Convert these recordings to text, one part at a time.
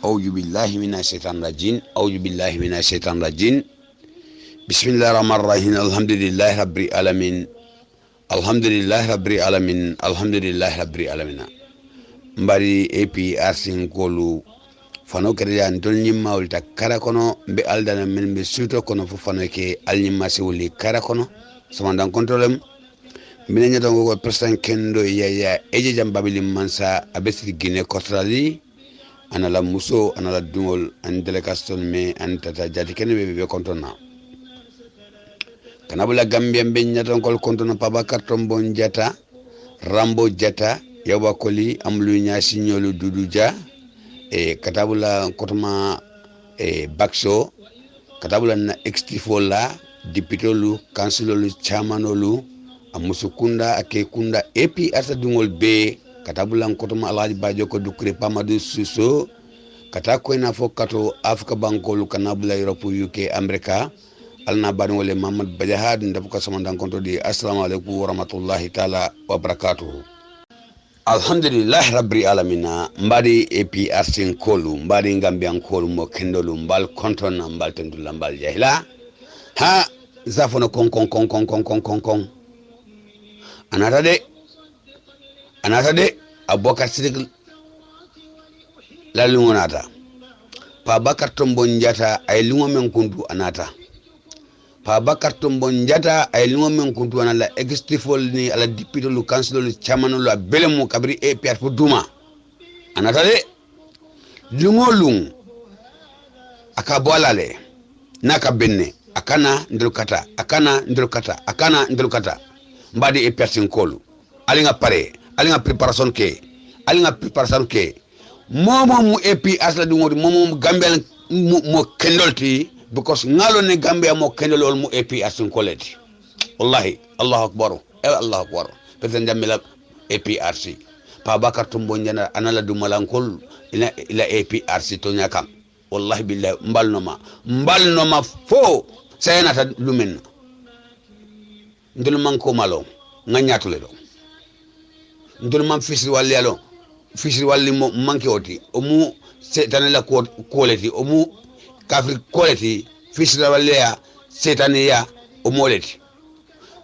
أعوذ بالله من الشيطان الرجيم أعوذ بالله من الشيطان الرجيم بسم الله الرحمن الرحيم الحمد لله رب العالمين الحمد لله رب العالمين الحمد لله رب العالمين mbari epi arsin kolu fano kere antol nyimma ulta kara kono be aldana men be suto kono fu fano ke alnyimma se wuli kara kono samandan kontrolem mine nyato go president kendo ya eje jam babilim mansa abesri gine kostrali ana la muso ana la dungol an delegation me an tata jati kene be kontona kanabula gambia be nyato kol kontona Pabakar Tombong Jata Rambo Jata yawa koli amlu nya signolu Dudu Dia e katabula kotoma e bakso katabula na extifola dipitolu kansilolu chamanolu amusukunda ake kunda epi asa dungol be katabula kotoma Alhaji Bajo ko dukure Pamadu Suso katako ina fokato Afrika bankolu kanabula Europe UK America alna badngole Mamad Bajahad ndabuka samandan konto di assalamu alaikum wa rahmatullahi taala wa barakatuh. Alhamdulillah rabbil alamina mbadi epi arsin kolu mbadi ngambian kolu mo kendolu mbal kontona mbal tendula mbal jahila ha zafono kon anata de Abubakar Sidik la lungonata Pabakar Tombong Jata ay lungo men kuntu anata Pabakar Tombong Jata ay lungo men kuntu anala extifol ni ala dipitolu kansilolu chamanolu a belemu kabri e piat fu duma anata de lungo lung aka bolale naka benne akana ndrukata mbadi e piatin kolu alinga pare alinga preparation ke momo mu epi asla dungo momo Gambia mo kendolti because ngalo ne Gambia mo kendolol mu epi asin koleti wallahi Allahu akbar pesen jamila APRC Pabakar Tombong Jata anala dumalankol ila APRC to nyakam wallahi billahi mbalnoma fo sayanata lumen ndul manko malo nganyatule do ndul man fisri walli mo manki oti omu setanela quality omu kafri quality fisri walli ya setania omoleti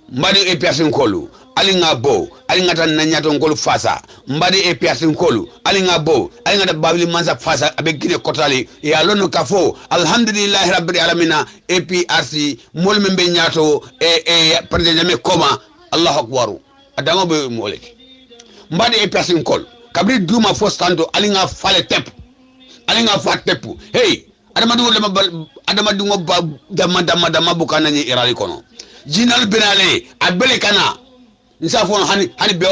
mbadi epiasin kolu alinga bo alinga tan nanyato ngol fasa mbadi epiasin kolu alinga bo alinga da babili manza fasa abe gine kotali ya lono kafo alhamdulillah rabbil alamin APRC mol membe nyato president me koma Allahu akbar adama be moleti mbadi epiasin kolu kabri duma fo stando alinga fale tep alinga fa tepu hey adama dungo ba dama bukana ni irali kono jinal benale abele kana nsafon hani be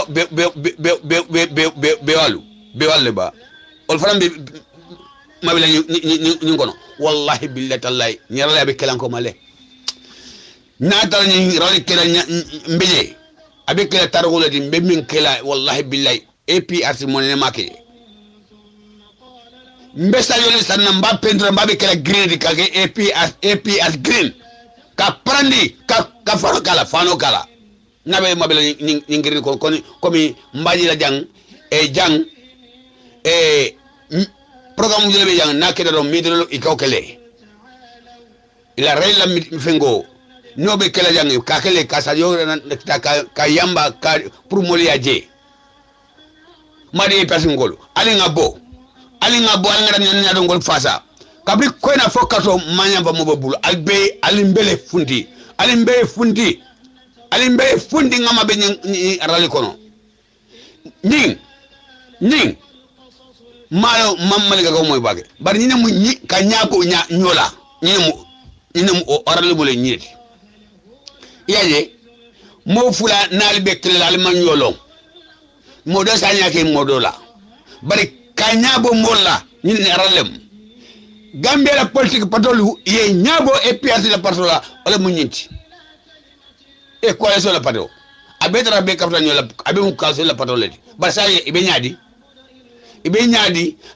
walu ba ol faram be mabila ni kono wallahi billahi tallahi nyarala be kelanko male natal ni rali kela mbeje abe kela targolo di be min kela wallahi billahi APRC monene make mbesa yole sanna mba pendre mba be kala green di kage APRC green ka prandi ka fano kala nabe mabela ngiri ko komi mbaji la jang programme jele be jang nakeda do midelo ikawkele ila reyla mi fengo nobe kala jang ka kele ka sa yo ka yamba ka pour molia je mari person gol alinga bo alinga nyado ngol fasa kabri koina fokato manyamba mobabulu albe alimbele fundi ngama be rali kono ning malo mammal ga moy bage bar ñine mu ñi ka ñaabo ñola ñine mu orali bole ñiti yaje mo fula nal be kelal man ñolo modo sanya ke modo la bari kanyabo molla ñine ralem Gambia la politique patolu ye ñabo APRC la patola wala mu ñinti e coalition la pato abetra be kapta ñola abe mu coalition la patoleti bar sa ibe ñaadi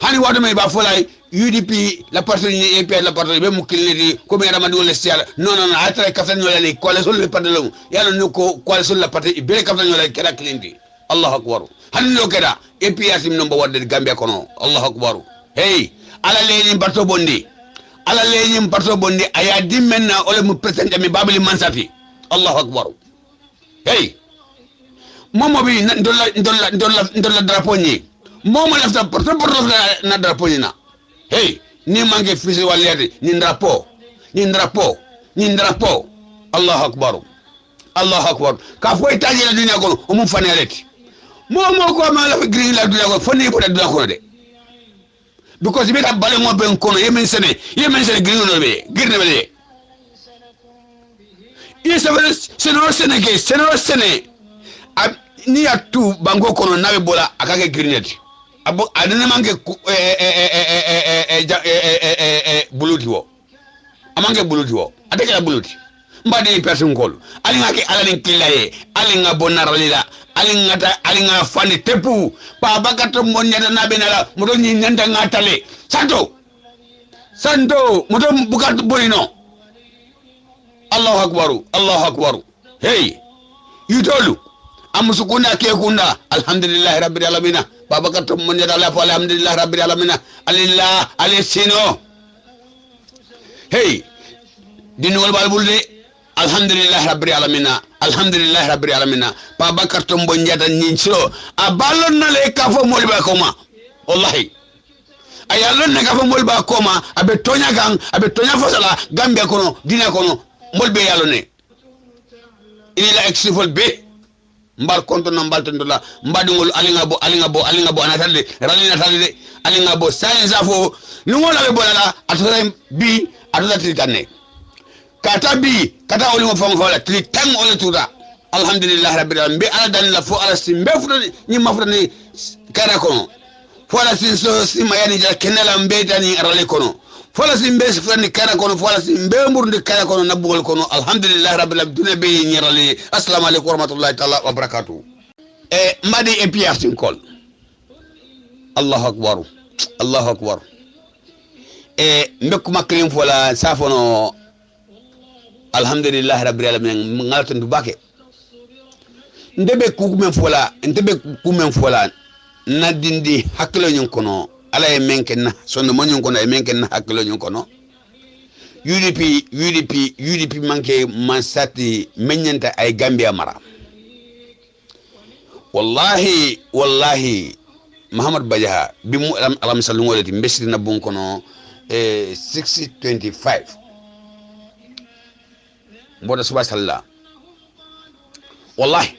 hani wado me ba folay UDP la parti ni APRC la parti be mu kilnedi ko be ramadi wala siala non atra kapta ñola ni coalition le patolo yalla no ko coalition la parti ibe kapta ñola kera kilindi Allahu akbar hani lo keda APRC number 1 de Gambia kono Allahu akbar hey ala leñin barto bondi ala leñin barto bondi aya dimmenna ole mu president mi babali mansati allahu akbar hey momo bi ndolla drapeau ni momo lafta porto na drapeau ni na hey ni mange fisi waliyati ni drapeau allahu akbar ka fo itaje la dunya ko o mum fane aleti momo ko ma la green la dunya ko foni ko da dunya ko de because be ta bale mo ben kono yemen sene green no be girne be seno sene ni atu bango kono nabe bola akake grenade abo adana mange buluti wo amange buluti wo atake la buluti mbadi person kol alinga ke alani kilaye alinga bonaralila alinga fani tepu pa bakato monyata nabe nala modo ni nyanda ngatale santo modo bukatu bolino Allahu akbar hey yutolu amusukunda ke kunda alhamdulillah rabbil alamin babaka to mon yada la fa alhamdulillah rabbil alamin alillah alisino hey dinol balbulde alhamdulillah rabbil alamin babaka to mon yada ninsiro abalon na le kafo molba koma wallahi ayalon na kafo molba koma abe tonya fasala gambia kono dina kono molbe yalone ila exifol be mbar konto na mbal tondola mbadingol alinga bo anatale ralina tale alinga bo science afo lungola be bolala atore bi atota tritane kata olimo fam fawla tritang ole tuda alhamdulillah rabbil alamin be ala dan la fo ala simbe fu ni mafrani kara kono fo ala sin so simayani ja kenela mbetani rale kono fola simbe sifani kara kono fola simbe mburndi kara kono nabugol kono alhamdulillah rabbil alamin dune be nyirali assalamu alaykum warahmatullahi ta'ala wa barakatuh madi e pierre tin kol allahu akbar mbekuma krim fola safono alhamdulillah rabbil alamin ngalto ndubake ndebe kumen fola nadindi haklo nyon kono ala e menken sonno monyon kono e menken haklo nyon kono UDP manke mansati menyanta ay Gambia mara wallahi Muhammad Bajaha bimu alam salungolati mbesri na bon kono 625 mboda suba salla wallahi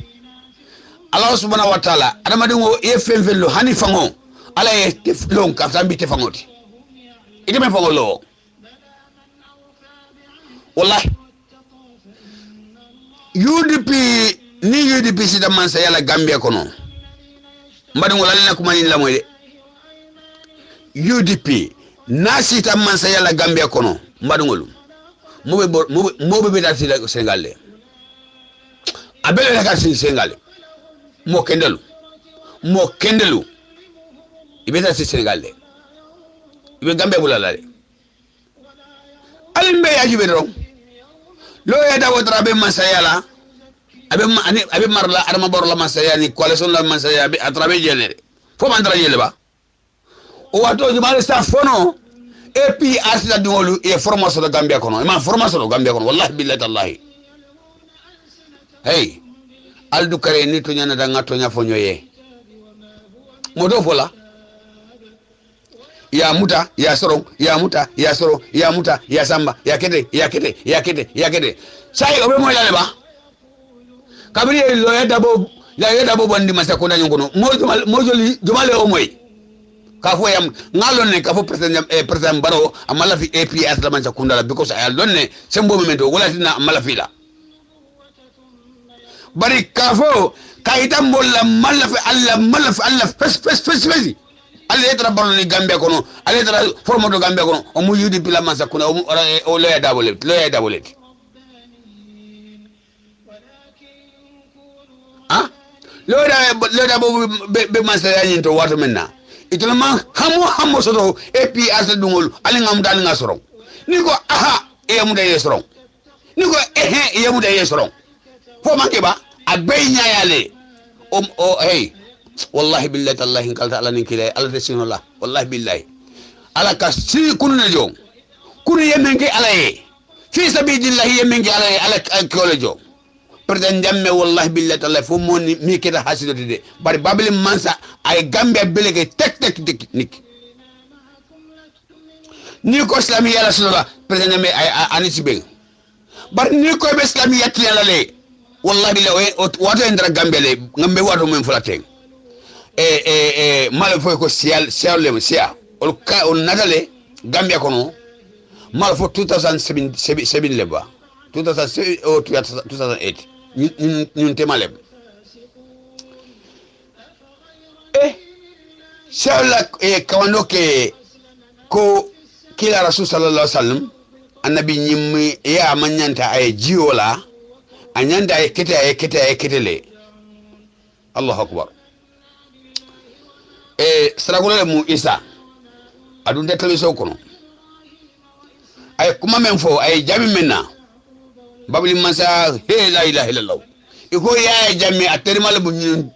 Allah subhanahu wa ta'ala adama dingo e femfello hani fango ala e long ka sambi te fangoti ite men fango lo wallahi UDP sida mansa yala Gambia kono mbadi ngol alina kuma ni lamoy de UDP nasi ta mansa yala Gambia kono mbadi ngol mobe be dati Senegal le abele la kasi Senegal mo kendelu ibe dati Senegal le ibe Gambia bulala le alimbe yajibe ron lo ya dawo trabe mansa yala abe marla arma borla masaya ni coalition la masaya be atrabe jele fo mandra jele ba o wato jumale sa fono et puis asla dingolu e formation de Gambia kono ma formation de Gambia kono wallahi billahi tallahi hey aldu kare ni to nyana da ngato nya fo nyoye modo fola ya muta ya sorong ya muta ya soro ya muta ya samba ya kete sai obe mo yale ba kabiri lo ya dabo bandi masakunda nyongono mojoli jumale o moy ka fo yam ngalon ne ka fo president baro amala fi APS la masakunda la because ay donne sembo memento wala tina amala fi la bari ka fo kayita molla malafi alla fes alle tra baro ni Gambia kono alle tra formo do Gambia kono o mu UDP la masakunda o lo ya dabo le loda bo be masaya nyinto wato menna itolo man hamo soto epi asa dungol alingam dal ngasoro niko aha e mu da yesoro niko e mu da yesoro fo manke ba abay nyaayale o hey wallahi billahi tallahi kalta ala nin kile ala tesino la wallahi billahi ala ka si kunu na jo kunu yemenke ala ye fi sabilillahi yemenke ala ye ala kole jo president jamme wallahi billahi taala fo moni mi keta hasido de bari babli mansa ay gambia belege technique ni ko islami yalla sunna president me ay anisi be bari ni ko be islami yatti yalla le wallahi billahi wato endra gambia le ngambe wato men fulate mal fo ko sial le sia on natale gambia kono mal fo 2007 le ba 2007 o 2008 ñun temalem sala kawando ke ko kila rasul sallallahu alaihi wasallam annabi nyim ya manyanta ay jiwola anyanda ay ketele Allahu akbar saragule mu isa adun de television kono ay kuma men fo ay jami menna babli mansa he la ilaha illallah iko ya jami atermal bu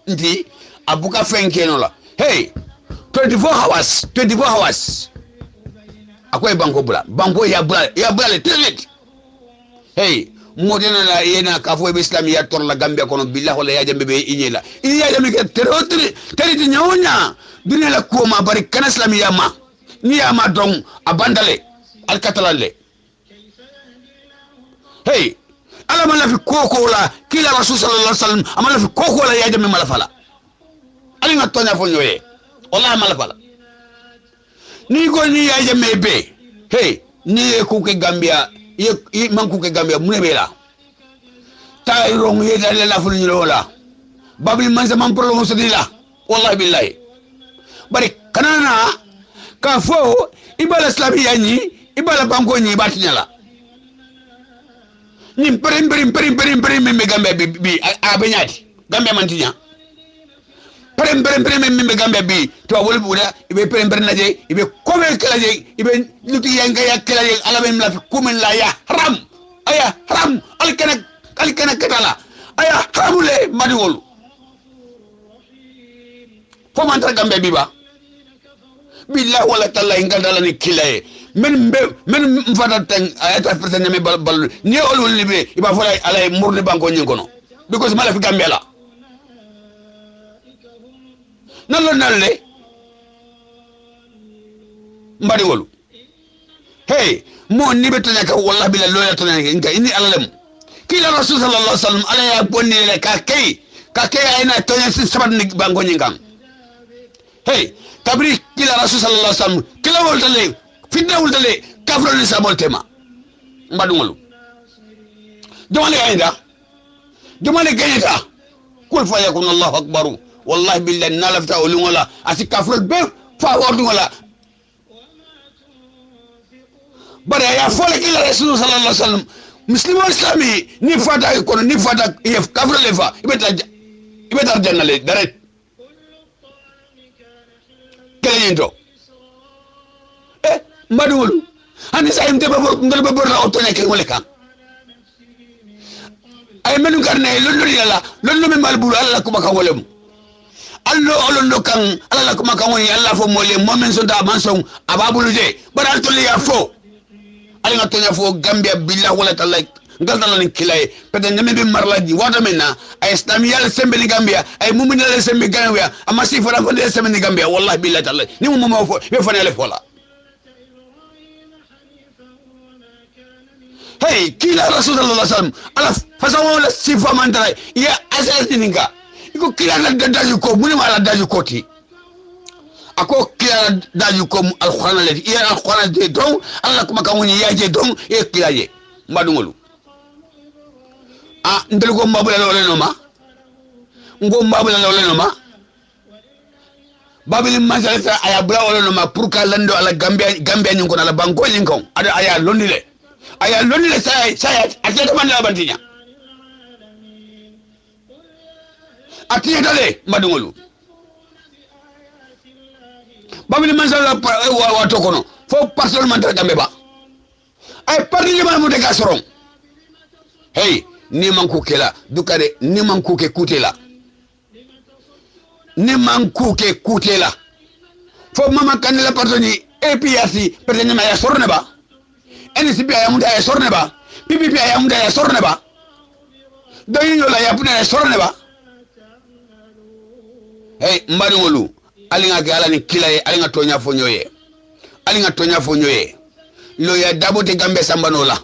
nti abuka fenkeno la hey 24 hours akoy banko ya bula le telet hey modena la yena ka fo be islam ya tor la gambia kono billahi wala ya jambe be inyela iya jambe ke teriti nyonya dina la ko ma bari kana islam ya ma ni ya ma don abandale al katalale hey ala mala fi koko la kila rasul sallallahu alaihi wasallam amala fi koko la ya jambe mala fala ali nga tonya fo nyoye wallahi mala fala ni ko ni ya jambe be hey ni ko ke gambia ye manku ke gambia munebela tayrong ye dal la fulu ñu la babli man sa man problème so dila wallahi billahi bari kanana ka fo ibala islamiyya ni ibala banko ni batinyala ni perim me gambia bi a benyati gambia man tinya perim me gambia bi to wol buda ibe perim naje ibe kome kala je ibe luti yanga yakala je ala men la fi kumen la ya haram aya haram alkana katala aya haramule madiwol fo man tra gambia bi ba billahi wala talla ingal dala ni kilaye men mfata tan ayata president me bal ni olul ni be iba fola ala murni banko nyingono because mala fi gambia la nalle mbadi wolu hey mo ni betanya ka wallahi bila loya to nka inni alalem kila rasul sallallahu alaihi wasallam ala ya bonni le ka kay ayna to nyen sabat ni bango nyingam hey tabri kila rasul sallallahu alaihi wasallam kila woltale fitna woltale kafro ni sabol tema mbadi wolu jomale gaynda kul fa yakun Allahu akbar wallahi billahi nalafta olungola asi kafrol be fa wordungola bare ya fole kila rasul sallallahu alaihi wasallam muslimo islami ni fata kono ni fata yef kafrol le fa ibeta janna le dare kelenyento madul hani sayimte babor ngal babor la otone ke ngole kan ay menu karne lollo me malbulu alla kuma kan wolem allo olondo kan alla kuma kan woni alla fo mole momen so da manson ababulu de baral to ya fo ali nga tonya fo gambia billahi wala ta'ala ngal dal ni kilay pede ngame be marlaji wada menna ay islamiyal sembe ni gambia ay mu'minal sembe gambia amma si fo da fo sembe ni gambia wallahi billahi ta'ala ni mo mo fo be fanale fo la hey kila rasul sallallahu alaihi wasallam ala fasawo la sifa mandara ya asas ninga iko kila la daju ko muni mala daju ko ti ako kila daju ko alquran la ya alquran de don alla kuma kan woni yaje don e kila je madungolu ndel ko mbabula la wala ma ngo mbabula la wala ma babili manjalata aya bula wala ma pour ka lando ala gambia nyinko ala banko nyinko ada aya londile saya atete man la bantinya atiye dale madungolu babili manjala wa tokono fo parcelle man gambe ba ay parti man mu de gasoron hey ni man ku kela dukare ni man ku ke kutela ni man ku ke kutela fo mama kan la partoni APRC pertene ma ya sorne ba NCP ya munda ya sorne ba PPP ya munda ya sorne ba doyinyo la ya puna ya sorne ba hey mbadi ngolu alinga ke ala ni kila ye alinga tonya fonyoye lo ya dabo de gambe sambanola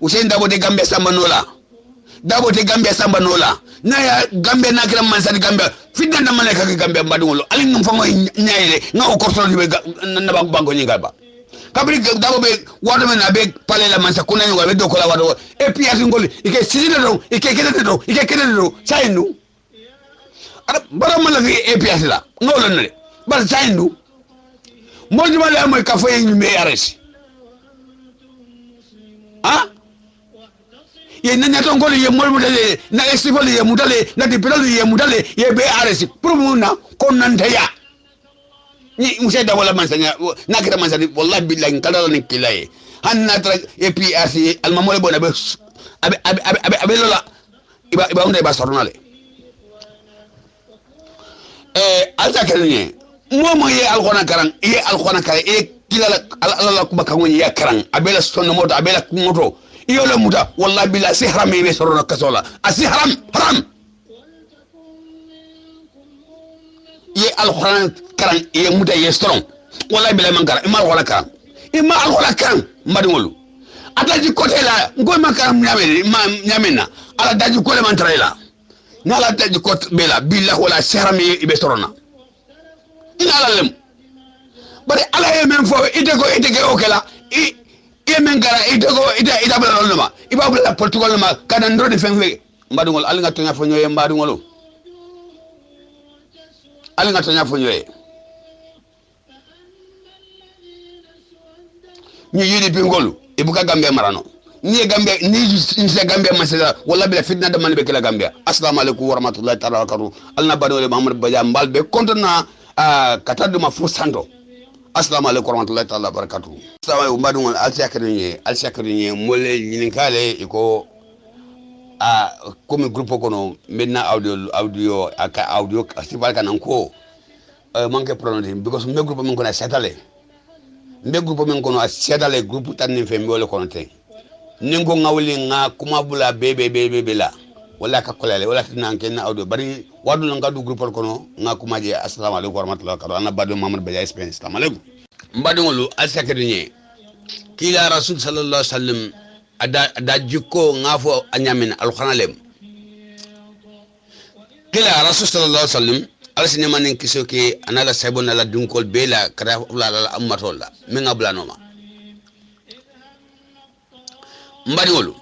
usen dabo de gambe sambanola na ya gambe na kila mansadi gambe fidda na maleka ke gambe mbadi ngolu alinga mfango nyaile nga okorto ni na bango nyinga ba kabri dabo be wado men abe pale la mansa kuna nyinga be dokola wado e pia ngolu ike sizile do ike kede do chainu ara bara mala fi APS la ngolo nale bar chainu moldi mala moy ka foye ñu me arrêté ah ye nanya to ngolo ye mol mudale na estifol ye mudale na dipelo ye mudale ye be arrêté pour muna kon nante ya ni museda wala mansanya na kira mansani wallahi billahi kala ni kilaye hanna tra APS al mamole bona be abe lola iba onda iba sornale alta karanye momo ye alkhona karang e kilala ala ko bakango ye karang abela sonno moto abela moto iyo la muta wallahi billahi si haram be sorona kasola asi haram ye alkhona karang ye muta ye strong wallahi billahi man karang ima alkhona karang madingolu ataji kote la ngoy makaram nyamena ala daji kole man trailer nala daji kot bela billahi wala seram ibe torona ina ala lem bari ala ye men fo ite ko okela i men gara ita bala lolma iba bala portugal ma kana ndrodi fenfe mbadungol alinga tonya fo nyoye mbadungolo alinga tonya fo nyoye ni yidi pingolu ibuka gambe marano ni gambe ni se gambe masala wala bila fitna da man be kala gambe assalamu alaikum wa rahmatullahi ta'ala wa barakatuh alna badole muhammad badia mbalbe kontona katadu mafusando assalamu alaikum wa rahmatullahi ta'ala wa barakatuh assalamu badun alsiakrinye mole nyininkale iko comme groupe kono maintenant audio sibal kan ko manke prononcer because me groupe men kono setale groupe tan ni fembe wala kono te ningo ngawli nga kuma bula bebe la wala ka kolale wala tinan ken audio bari wadu nga du groupe kono nga kuma je assalamu alaikum warahmatullahi wabarakatuh ana badu muhammad badia experience assalamu alaikum mbadungolu alsakrinye kila rasul sallallahu alaihi wasallam ada jikko ngafo anyamin alkhanalem kila rasul sallallahu alaihi wasallam alsine manin kisoke anala saybona la dunkol bela kara la ammatolla min ablanoma mbadingolu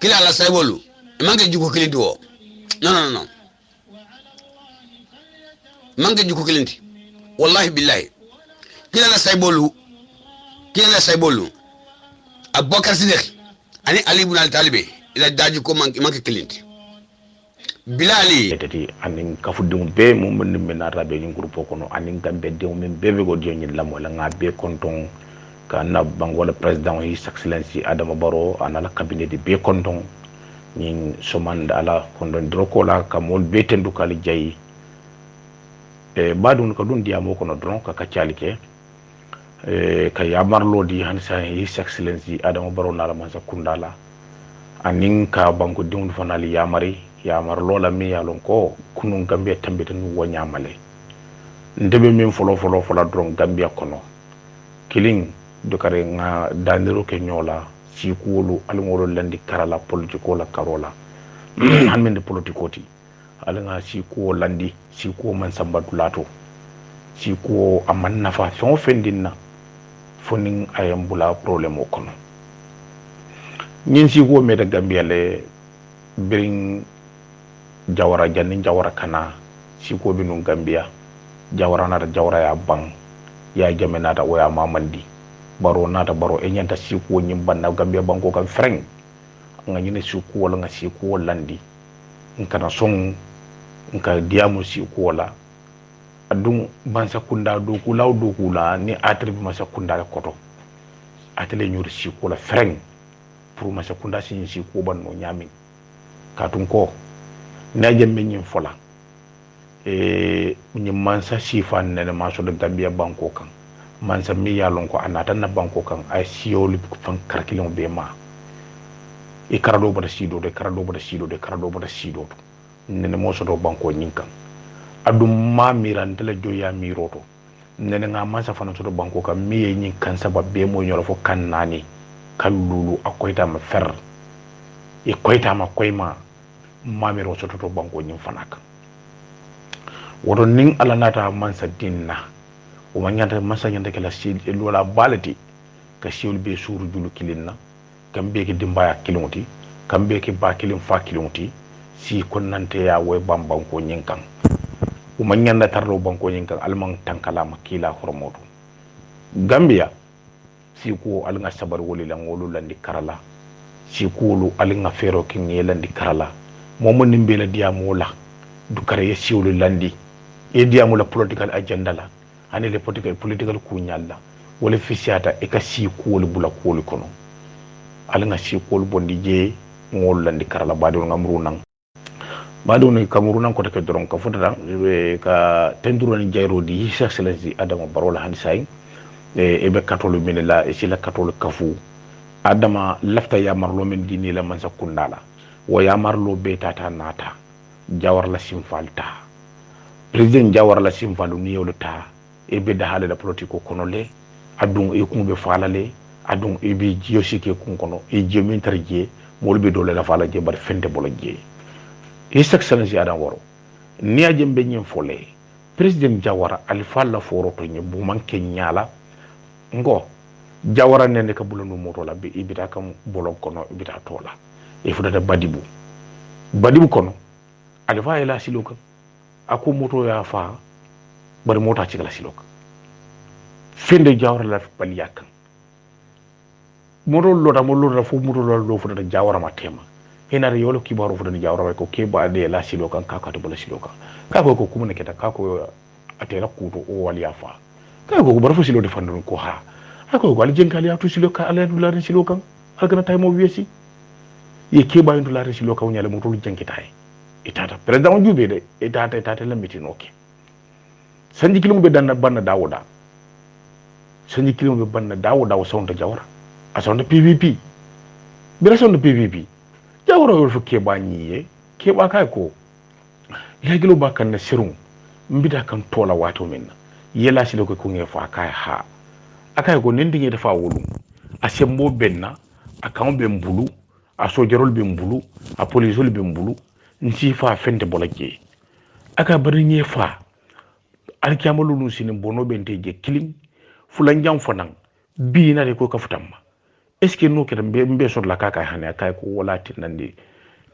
kila la saybolu mange jikko kilinti wo non mange jikko kilinti wallahi billahi kila la saybolu abubakar siddiq ani ali ibn al talibe ila daji ko manke kilinti bilali tati anin kafudum be mo mon men nata be ni groupe kono anin gambe de men bebe go joni lam wala nga be konton ka na bang wala president his excellency adama baro anala cabinet de be konton ni somanda ala kondon droko la ka mol be tendu kali jayi badun ka dun diamo kono dron ka kacalike ka yamarlo di hansa his excellency adama baro nala mansa kundala anin ka banko dimu fanali yamar lola mi yalon ko kunun gambia tambita nu wonyamale ndebe min folo dron gambia kono killing do kare nga daniro ke nyola si kuwolu alngoro landi karala politiko la karola hanmen de politikoti alanga si kuwo landi si kuwo man sambatu lato si kuwo aman nafa son fendinna fonin ayambula problème o kono nyin si kuwo meda gambia le bring jawara janni jawara kana siko binu gambia jawara nata jawara ya bang ya jame nata oya mamandi baro nata baro e nyanta siko nyim banna gambia banko kan freng nga nyine siko wala nga siko landi nkana song nka diamu siko wala adum bansa kunda do kula ni atribi masa kunda koto atele nyuri siko la freng pour masa kunda sin siko banno nyami katun ko na jemme nyin fola ni mansa sifan ne ma so da Gambia banko kan mansa mi yalon ko anata na banko kan ay siol fan karkilon be ma e karado bada sido de karado bada sido de karado bada sido ne mo so do banko nyinkan adum ma mirante la joya miroto ne nga mansa fana so do banko kan mi ye nyin kan sabab be mo nyoro fo kan nani kan lulu akoyta ma fer e koyta ma koyma ma miro so to banko nyin fana kan wodo ning ala nata mansa dinna o manyanta mansa nyanta kala sil lola balati ka siol be suru julu kilinna kambe ke dimbaya kilonti kambe ke ba kilin fa kilonti si konnante ya way bambam ko nyinkan o manyanda tarlo banko nyinkan alman tankala makila hormoto Gambia si ko alnga sabar woli la ngolu landi karala si ko lu alnga fero kinye landi karala momo nimbela diamo la du kare siolu landi e diamo la political agenda la ani le political kunyalla wala fisiata e ka si ko bula ko kono alnga si ko bondi je ngol landi karala badu ngamru nang badu ni kamuru nang ko take doron ka fotata ka tenduro ni jayro di his excellency Adama Barola hansay e be katolu minela e sila katolu kafu Adama lafta ya marlo men dini la mansa kundala wo ya marlo be tata nata jawar la simfalta president jawar la simfalu ni yolta e be da hale da politiko kono le adun e kumbe falale adun e bi jiosike kun kono e jemi tarje molbe dole la fala je bar fente bolo je his excellency Adam Waro ni ajembe nyim fole president jawara alfa la foro to nye bu manke nyala ngo jawara nene ka bulanu moto la be ibita kam bolon kono ibita tola e fudata badibu kono alfa ila siloka ako moto ya fa bari mota ci kala siloka fende jawara la bal yak moto lo da mo lo da fu moto lo fudata jawara ma tema ina re yolo kibaro fudata jawara ko ke ba de la siloka ka to bala siloka ka ko kuma ne keta ka ko atela kuto o wali ya fa ka ko bar fu silo de fandu ko ha ako ko al jenkali atu siloka ala du la siloka algana tay mo wiesi ye ke ba ndu la siloka o nyale mo to jenkitaay itata president jube de itata la mitinoke sanji kilimo be danna banna dawoda sanji kilimo be banna dawoda o sonta jawara a sonta PVP bira sonta PVP jawara o fu ke ba nyiye ke ba kay ko legilo ba kan na sirum mbida kan tola wato minna yela silo ko nge fa kay ha akay ko nendi nge dafa wolu a sembo benna akan be mbulu a sojerol be mbulu a polisol be mbulu nsi fa fente bolake aka bari nye fa alkiyamalu nu sinin bono bente je kilim fulan jam fonan bi na de ko kafutamma est ce que no kete mbe sor la kaka hane kay ko wala tinande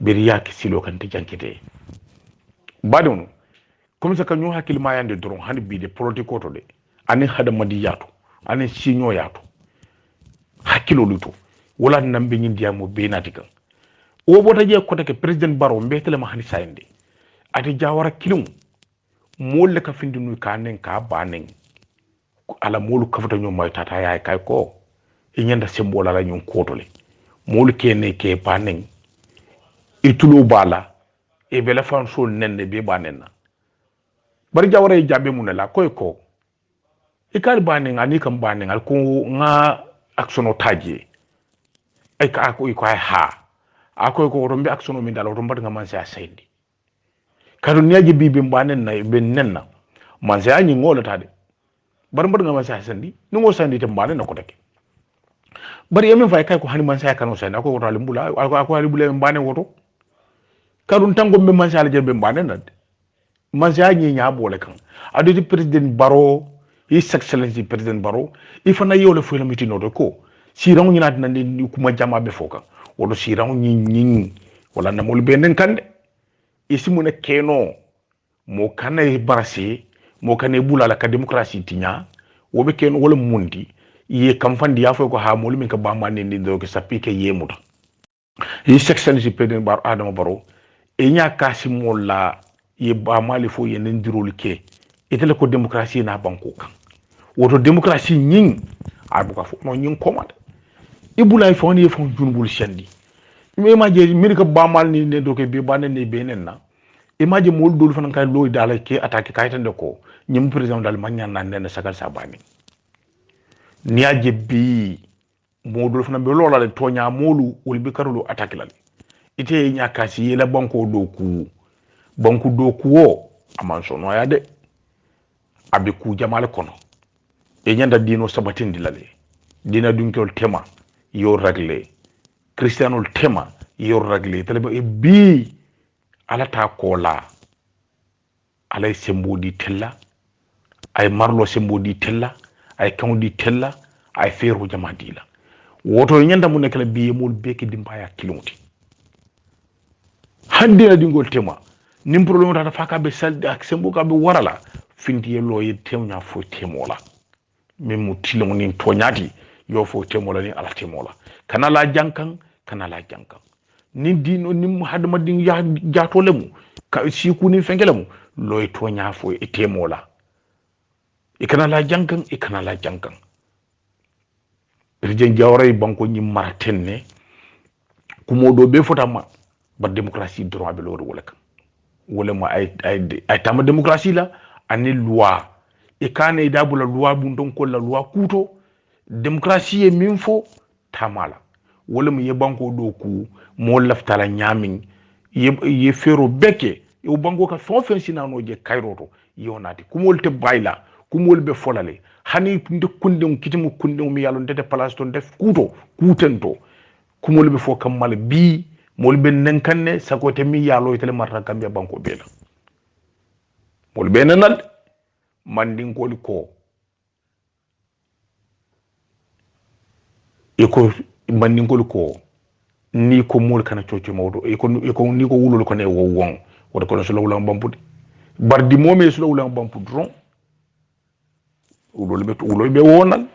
beriya ki silo kan te jankete badon comme ça kanyo hakil ma yande doron hani bi de politiko to de ani hada madi yato ani sinyo yato hakilo luto wala nambe nyi diamo be natika o bota je ko take president Barrow mbetele ma hani sayende ati jawara kilum molle ka findinu kanen ka banen ala molu kafuta nyom may tata yaay kay ko e nyanda sembola la nyon kotole molu kene ke banen e tulo bala e bela fan sol nenne be banen na bari jawara e jabbe munela koy ko e kal banen ani kam banen al ko nga aksono taje e ka ko ha akoy ko rombe aksono min dal romba nga man sa sayndi kadu niaji bibi mbanen na ben nenna man sa anyi ngola tade bar mbad nga man sa sayndi ni ngo sayndi te mbanen na ko tek bari yemen fay kay ko hani man sa kanu sayndi ko wotale mbula ko ali bule mbanen woto kadu tango be man sa la jebe mbanen na man sa anyi nya bole kan adu president Barrow his excellency president Barrow ifana yole fu la mitino do ko si rangu nyina tan ni kuma jama be foka wodo siran nyin wala na mol benen kande isimu ne keno mo kanay barasi mo kanay bulala ka demokrasi tinya wobe keno wala mundi ye kam fandi ya fo ko ha mol min ka ba man ni do ke sapike yemuta yi section ci president Bar Adama Barrow e nya kasimo la ye ba mali fo ye ndirol ke itele ko demokrasi na banko kan wodo demokrasi nyin abuka fo no nyin komande ibulay fo ni fo junbul shendi me ma je mirka bamal ni ne doke be banen ne benen na imaji mol dol fanan kay loy dala ke attaque kaytande ko ñim président dal magnan nan nen sagal sa bani niaje bi modol fanan be lola le tonya molu wol bi karulu attaque lal ite nya kasi yela banko do ku o aman sono ya de abi ku jamal kono e nyanda dino sabatindi lale dina dunkol tema yo ragle cristiano tema yo ragle tele e bi ala ta kola alay sembodi tella ay marlo sembodi tella ay kawdi tella ay feru jamadila woto nyanda mun kala bi mul beki dimbaya kiloti hande na dingol tema nim problème ta faka be salde ak sembo ka be warala finti yelo yi temnya fo temola memu tilon nin toñati yo fo temola ni ala temola kana la jankan nin dino nim hadma din ya jato lemu ka siku ni fengelemu loy toña fo e temola e kana la jankan rijen jawray banko ñi maratenne kumodo be fotama ba démocratie droit be lori wala kan wala ma ay tama démocratie la ani loi e kane dabula loi bu don ko la loi kuto démocratie e min fo tamala wala mu yebanko do ku mo laftala nyamin ye fero beke e banko ka fon fen sinano je kayroto yonati kumol te bayla kumol be folale hani nde kunde kitimu kunde mi yalo ndete place to def kutento kumol be fo kamal bi mol be nenkanne sakote mi yalo tele marta gambia banko bela mol be nanal mandin ko iko mandin ko ni ko mol kana coco mawdo iko ni ko wulul ko ne wo won wada ko so lawla bampude bardi momé so lawla bampude ron ulol be wonal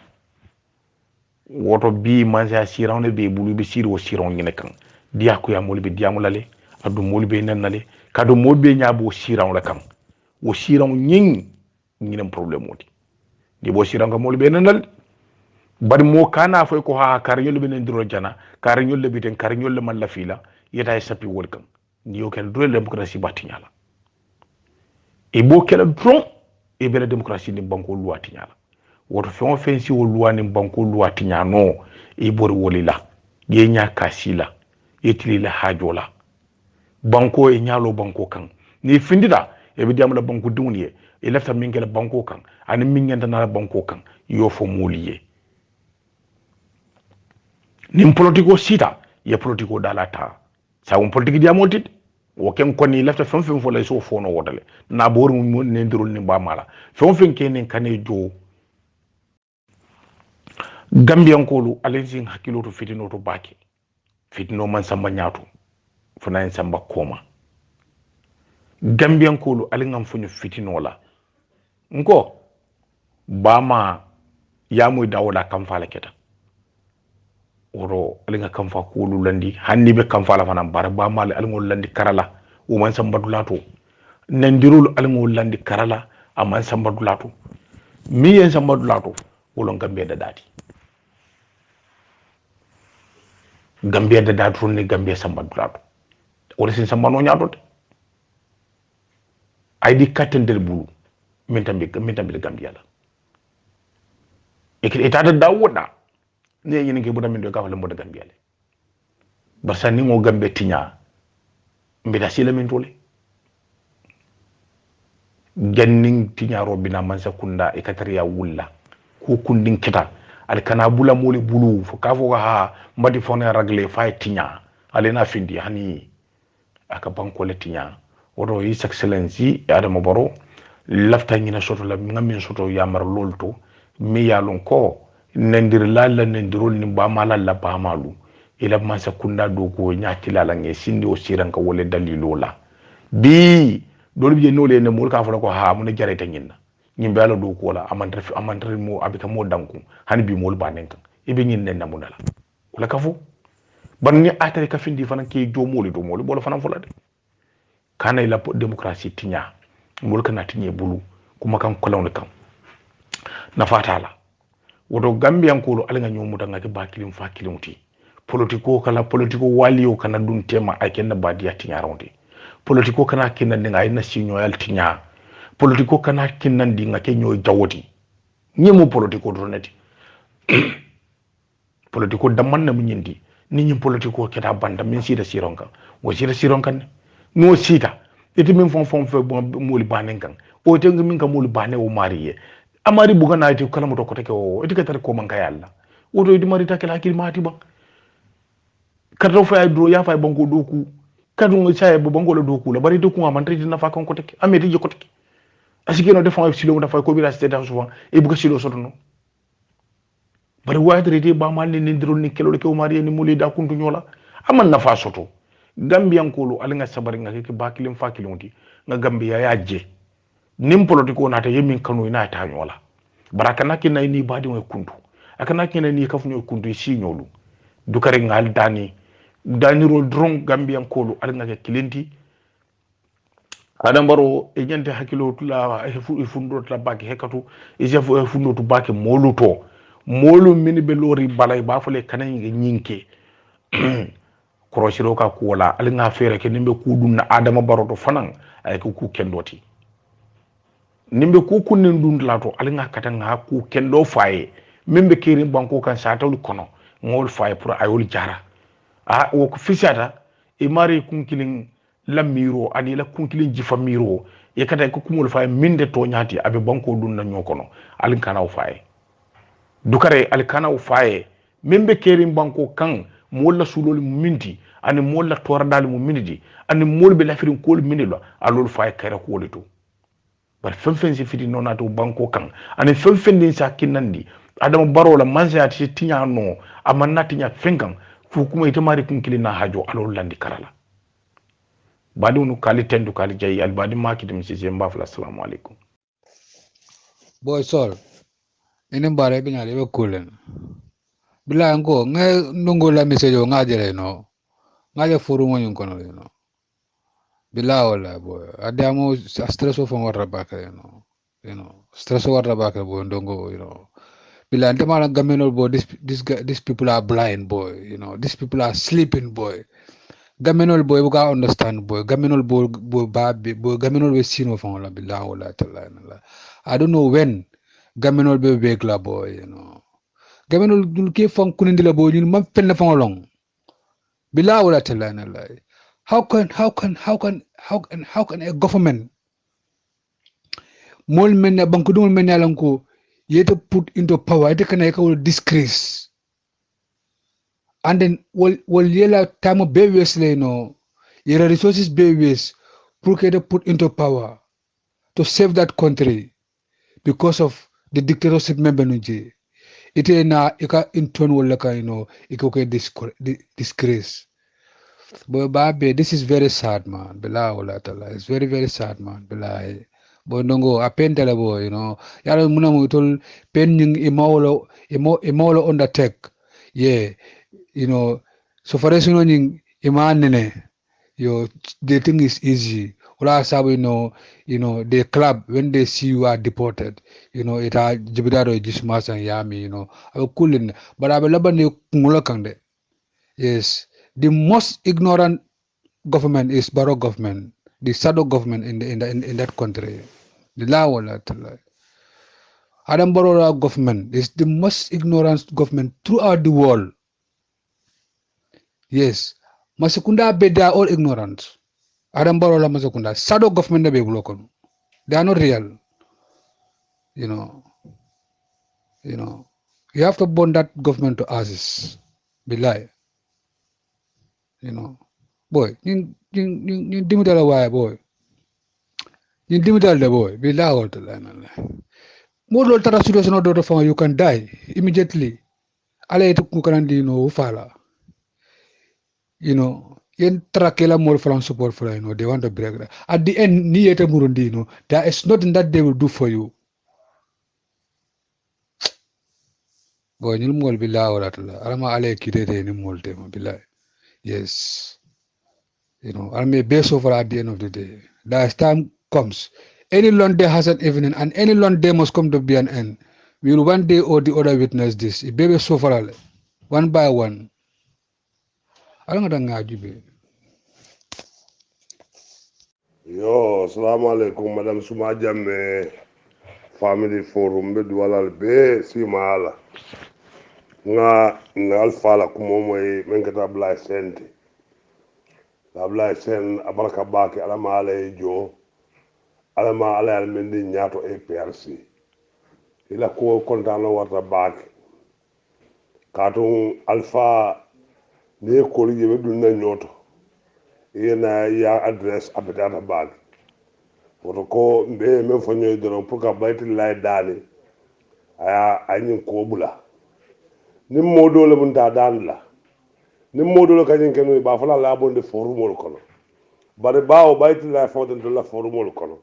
woto bi manja sirawne be bulu be siri wo siraw ngene kan diya ko ya mol be diamulale adu mol be nanale kado mol be nyaabo siraw la kan wo siraw ñing ñinem problème woti di bo siraw mol be nanal bari mo kana fay ko ha kar yolbe nen diro jana kar yolle biten kar yolle man la fila yeta e sapi wol kam ni yo ken do démocratie batiñala e bo kala dron e bela démocratie ni banko loi tiñala woto fe on fensi wo loi ni banko loi tiñano e bor wolila ye nya kasila e tilila hajola banko e nyalo banko kan ni findida e bi diamla banko duniye e lafta mingela banko kan ani mingenda na banko kan yo fo moliye nim politiko sita ye politiko dalata sa won politiki diamotit wo ken koni lafta fem fo lay so fono wodale na bor mu ne ndirul ni ba mala fem ken kane jo gambian kolu alenzin hakilo to fitino to baki fitino man samba nyaato fana en samba koma gambian kolu alingam funyu fitino la nko bama ya moy dawla kam fala keta oro alinga kam fa kulu landi hanni be kam fala fana bar ba mal alngol landi karala o man samba dulato nandirul alngol landi karala aman samba dulato mi en samba dulato wolon gambe da dati gambe da dati ni gambe samba dulato wala sin samba no nyaato ay di katender bulu min tambi gambe yalla e état da woda ne yini ke budam ndo kafale mboda gambe yalla barsa ni mo gambe tinya mbida sila min tole ganning tinya robina mansa kunda e katariya wulla ko kundin kita al kana bula moli bulu fo kafo ha mbadi fone ragle fay tinya ale na findi hani aka banko le tinya wodo his excellency adama baro lafta nyina soto la ngamin soto yamar lolto mi yalon ko nendir lalla nendirol ni ba mala la ba malu ila mansa kunda do ko nyaati la nge sindi o siranka wole dalilo la bi dol bi nole ne mol ka fa ko ha mun jareta nyinna nyimbe ala do ko la amandre mo abita mo danku hani bi mol banen kan ibe nyin nen namuna la wala ka fu ban ni atare ka findi fana ke do moli bolo fana fulade kana ila démocratie tinya mol kana tinye bulu kuma kan kolon kan na fatala wodo gambian ko alanga nyomu danga ke bakilim fa kilimti politiko waliyo kana dun tema ay ken badiya tinya ronde politiko kana kinandi nga ina sinyo yaltinya politiko kana kinandi nga kenyo jawoti nyemu politiko donati politiko damman na munyindi ni politiko keta banda min sida sironka wo sida sironkan no sida iti min fon fe muli banen kan o te min ka muli bane o mariye amari buga na iti kala moto ko take o iti ka tar ko man ka yalla woto iti mari takela kil mati ba kadro fa do ya fa banko doku kadro ngo chaye bo banko la doku la bari doku man tati na fa kan ko take ameti je ko take asike no defan silo da fa ko bi la state souvent e buga silo soto no bari waydrete ba mal ni ndirol ni kelo ke o mari ni muli da kuntu nyola aman na fa soto gambian kolo alinga sabari nga ke bakilim fakilonti nga gambia ya je nim politiko na ta yemin kanu ina ta nyola baraka na kin ni badi way kuntu akana kin ni kafu nyoy kuntu si nyolu dukare ngal dani rol dron gambian kolo alinga ke kilenti adam baro e nyante hakilo tula e fundo tula baki hekatu e jefu e fundo tu baki moluto molu mini be lori balay ba fole kanan nyinke korosiro ka kuwala ali nga fere ke nimbe ku dum na adama baroto fanan ay ko ku kendoti nimbe ku kunnen dum lato ali nga kata nga ku kendo faye membe kiri banko kan satawul kono ngol faye pour ayol jara o ko fisata e mari kunkilin lamiro ani la kunkilin jifa miro e kata ko kumul faye minde to nyati abe banko dum na nyokono ali kana o faye dukare ali kana o faye membe kiri banko kan molla sulol minti ani molla tordal mu minidi ani mol be lafirin kol minilo alol fay kare ko to bar fenfen si fiti nona to banko kan ani fenfen din sa kinandi adama barola manza ti tinya no amanna tinya fenkan fu kuma ita mari kun kilina hajo alol landi karala badi unu kali tendu kali jayi al badi makiti mi si mbafla assalamu alaikum boy sol enen bare be nyale be kulen bila ngo nga nungo la message o nga jere no nga je furu mo nyun kono no bila wala boy adamo stress of warra baka stress warra baka boy ndongo bila ante mala gameno boy these people are blind boy these people are sleeping boy gamenol boy buka understand boy gamenol boy babi boy gamenol we sino fon la bila wala tala I don't know when gamenol be begla boy gamenol dul ke fon kunindi la boy man fen fon long bila wala tala how can a government mol men banko dum men yalanko yete put into power ite kana ka disgrace and then wal yela time be wesley yera resources be wes pour que they put into power to save that country because of the dictatorship member nuje ite na ika intern wala ka iko ke disgrace boy babe this is very sad man bila wala tala it's very very sad man bila boy ndongo apentele boy yalo muna mutol pen ning imolo undertake yeah so for this ning imanene the thing is easy wala sabu the club when they see you are deported it a jibidaro jismasa yami akulin but abelabane kungula kande yes. The most ignorant government is Barrow government, the shadow government in that country. The Lawala. Adam Barrow government is the most ignorant government throughout the world. Yes. Masakunda be they are all ignorant. Adam Barrow Masakunda. Shadow government they are not real. You have to burn that government to ashes. Be lie. Boy, you dimidala why boy. You dimidala the boy, be loud to learn. More tara situation do for you can die immediately. Ale to kukarandi ufala. Yen trakela more from support for they want to break that. At the end, ni yete murundi there is nothing that they will do for you. Boy, you mol be loud at la. Alama ale kidete ni mol tema be lie. Yes. I may base over at the end of the day. As time comes, any long day has an evening, and any long day must come to be an end. We will one day or the other witness this. It baby so far, one by one. I don't know. Yo, assalamu alaikum, Madam Suma Jamme Family Forum be duwalal be simala. Nga alfala kumo moy menkata Ablaye Sente. Ablaye Sen abaraka bake alama ale jo. Alama ale almendi nyato APRC. Ila ko kontano warta bake. Katung alfa ne koli je be dunna nyoto. Yena ya address abetata bake. Woto ko mbe men fo ñoy doron pour ka bayti lay dani aya anyin ko bula nim modo le mun ta dan la nim modo le kanyin kenu ba fala la bonde forumol kono bare bawo bayti lay fo den la forumol kono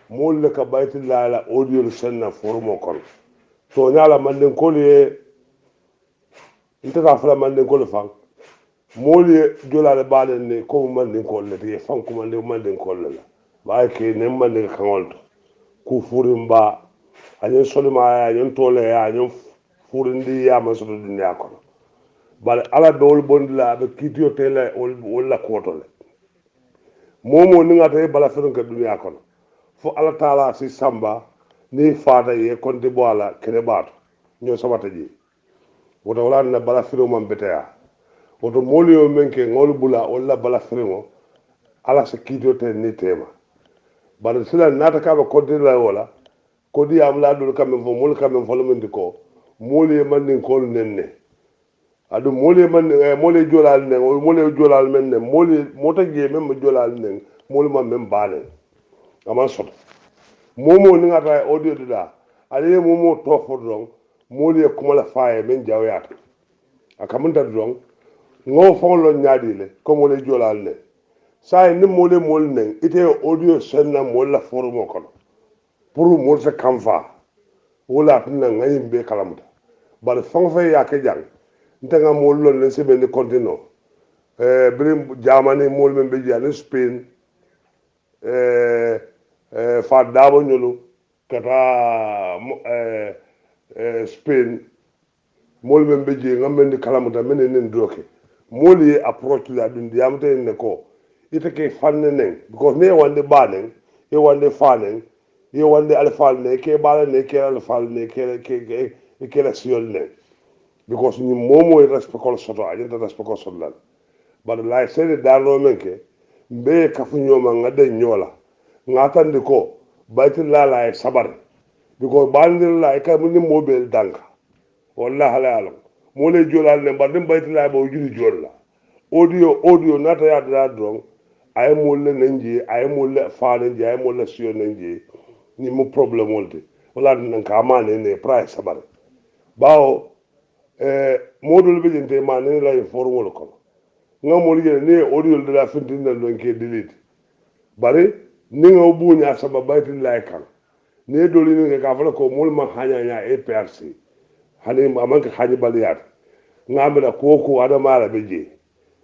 mol le ka bayti lay la audio le senna forumo kono to nyala manden ko le nta ka fala manden ko le fang mol ye jola le balen ne ko manden ko le te fang ko manden ko le la ba ke ne manden ka ngolto ku furimba anyen solima anyen tole anyen furindi ya masodo dunya kono bal ala be wol bondila be kitiyo tele wol la kotole momo ni ngata e bala ferun ka dunya kono fo ala taala si samba ni faada ye konti bo ala kene bato nyo sabata ji woto wala na bala firu man betea woto molio menke ngol bula wala bala firu ala se kitiyo te ni tema bal sila nata ka be konti la wala ko di am la dul kam fo mol kam fo lo ko mole man nin ko nenne adu mole man mole jolal ne mole jolal men ne mole mota je men jolal ne mole man men bale ama sot momo ni ngata audio dida ale momo to fo don mole kuma la faaye men jawyata akamunta don ngo fo lo nyaadi le ko mole jolal ne say ni mole mol ne ite audio senna mole la forumo kono pour mo se kamfa wala tinna ngayim be kalamuta bar fonfe ya ke jang ntenga mo lon len se ben continent brim jamani mo men be jani Spain fa dabo nyulu kata Spain mo men be je ngam men kalamuta men nen doke mo li approach la dun diamte ne ko ite ke fanne nen because ne wande banen e wande fanen ye wande alfal ne ke bala ne ke alfal ne ke la siol ne because ni momo e respectol soto a jenta respectol soto but la sede dano menke be kafu nyoma ngade nyola ngatande ko bayti la e sabar because bandir la e ka mun mobile danka wallahi ala mo le jolal ne badim bayti la bo juri jolla audio nata ya da don ay mo le nanji ay mo le faale ay mo le siol nanji ni mu problem wolde wala nan ka amane ne price sabar bawo modul be jente ma ne la informol ko ngamol je ne audio de la fintin na don ke delete bare ni nga buña saba bayti lay kan ne doli ni ka fala ko mol ma hanya nya APRC hani amanka haji baliyat ngamira ko ada mala beje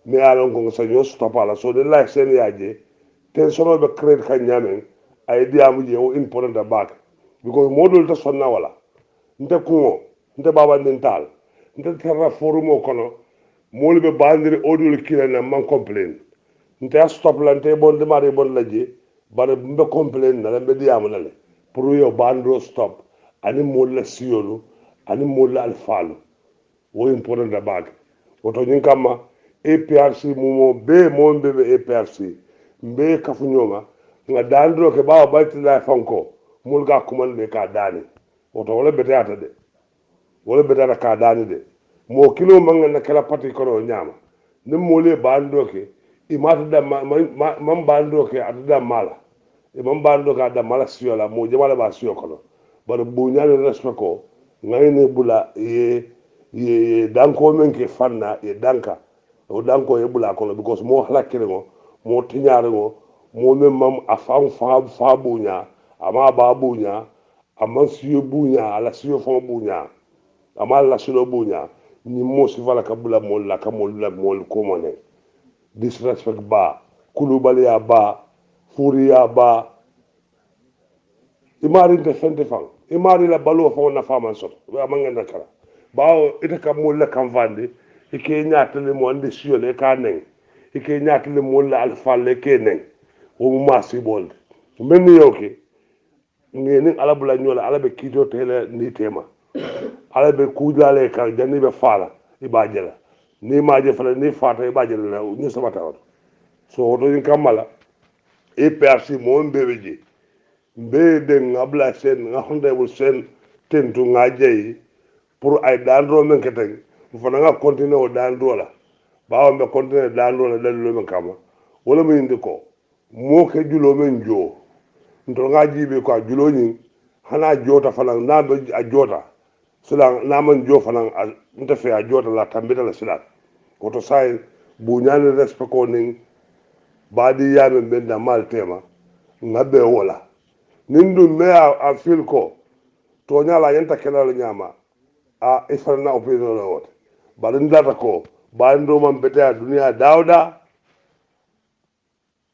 me alon ko sa yo stopala so de la sen yaje ten sono be credit kan nyamen ay diamu je o important da back because modul ta sonna wala nte kuŋo nte babandin taal nte terra forumo kono moolu be bandiri audio kila na man complain nte a stop la nte bon demari bon la je bare mbe complain na la mbe diyamu la le pour yo bandiro stop ani moolu la siyolu ani moolu la alfaalu wo important da baake woto ñiŋ kamma APRC mumo be mo mbe be APRC mbe kafuñoma nga dandiro ke bawa baytila fanko moolu ga kumande ka daani woto wala beteyata de wala betata ka daani de mo kilo manga na kala pati kono nyama nim mole bando ke imata da man bando ke adda mala e man bando ka da mala siyo la mo jamala ba siyo kono bar bu nyaani respect ko ngayne bula ye danko men ke fanna e danka o danko e bula kono because mo halakere mo tiñaare mo men mam afam fa buña ama ba buña ama siyo buña ala siyo fo buña ama la siyo buña ni mo si vala kabula mol la kamol la mol komone disrespect ba kulubaliya ba furiya ba imari de fente fang imari la balo fo na fama so wa manga na kala bawo ita kam mol la kam vande ike nyaatale mo ande siyo le ka nen ike nyaatale mol la alfa le ke nen wo mu masi bolde men ni yoke ni ala bula nyola ala be kito tele ni tema ala be kujale ka janni be fala ibajela ni maje fala ni fata ibajela ni sabata so do ni kamala e persi mo mbebeji mbe de ngabla sen nga honde bu sen tentu ngaje pour ay dandro men keten fana nga continuer o dandro la bawo be continuer dandro la dal lo men kama wala mo indi ko mo ke julo men jo ndo nga jibe ko julo ni hana jota fana na be a jota sila na man jo fana nta fe a jota la tambita la sila ko to sai bu nyane respect ko ning badi yame ben da mal tema ngabe wala nindu me a fil ko to nyala yenta kelal nyama a isfarna opinion la wote balin data ko bando man beta dunia dawda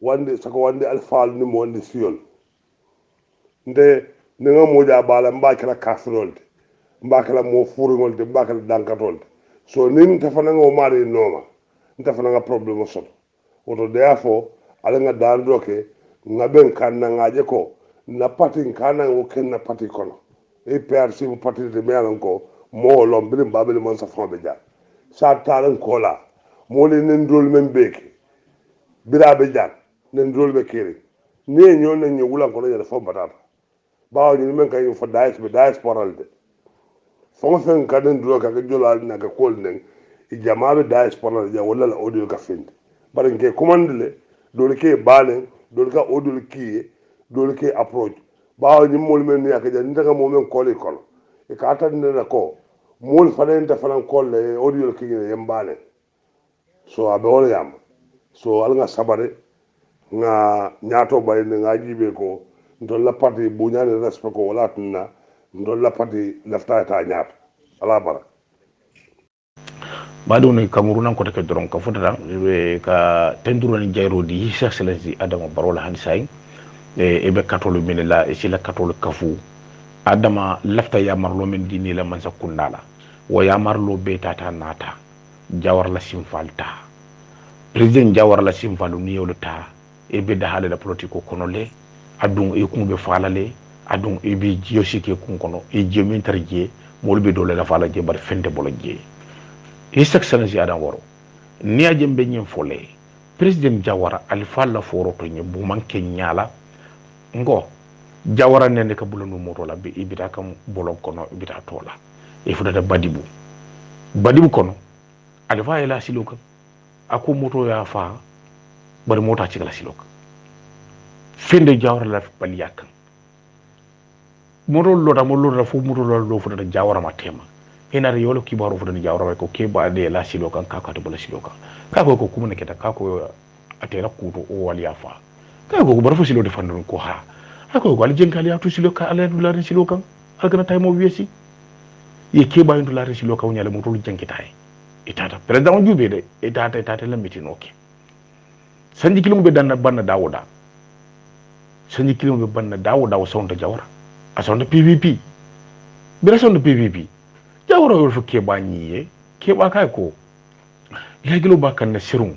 wande sako wande alfal ni mo wande siol nde nga moja bala mbakala kasrolde mbakala mo furungolde mbakala dankatolde so nin tafana ngo mari noma ntafana nga problem so woto therefore ala nga dando ke ngaben kanna ngaje ko na pati kana ngo ken na pati kono e PRC mo pati de melan ko mo lombrim babel mon sa fon be ja sa talan kola mo le nen dol men beke birabe ja nen dol be kiri ne nyon nen ñu wulan ko la fo batata bawo ñu men kay fo diaspora de fo fen ka den dol ka jolal na ka kol nen i jamaabe diaspora ja wala la audio ka finde bare nke commande dole ke balen dole ka audio kiye dole ke approach bawo ñu mol men ya ka ja ndaga mo men koli kono e ka tan na ko mol falen ta falan kolle audio kiye yembale so abe wala yam so al nga sabare nga nyato bay nga jibe ko ndol la parti bu ñane respect ko wala tunna ndol la parti lafta ta nyaat ala bara bado ni Cameroun ko take doron ka futata ka tenduro ni jayro di His Excellency Adama Barrow la hansay e be katolu minela e sila katolu kafu Adama lafta ya marlo men dini la man sakundala wo ya marlo be tata nata jawar la simfalta president jawar la simfalu ni yolta e be da hala la politiko kono le adun e kumbe falale adun e be jiosike kun kono e jemin tarje molbe dole la fala je bar fende bolo je His Excellency Adam Waro ni ajembe nyen fole president jawara alfa la foro to nye bu manke nyala ngo jawara nende ka bulanu moto la be ibita kam bolon kono ibita tola e fudata badibu kono alfa ila siloka ako moto ya fa bari mota ci kala siloka fende jawara la baliyak moto lo da mo lo da fu moto lo fudata jawara ma tema henare yolo kibaru fudani jawra ko keba de la siloka ka ka to bala siloka ka ko kuma ne keta ka ko atera kuto o waliya fa ka ko bar fu silo de fandon ko ha ko ko aljen kali atu siloka ala dulare siloka algana tay mo wiesi ye keba yin dulare siloka wonyale mo tolu jankitaay itata president jube de itata la mitinoke sanji kilum be dan banna dawoda sanji kilum be banna dawoda o sonta jawra a sonta PVP bira sonta PVP jawra wol fo keba nyiye keba kay ko legelo bakan na sirun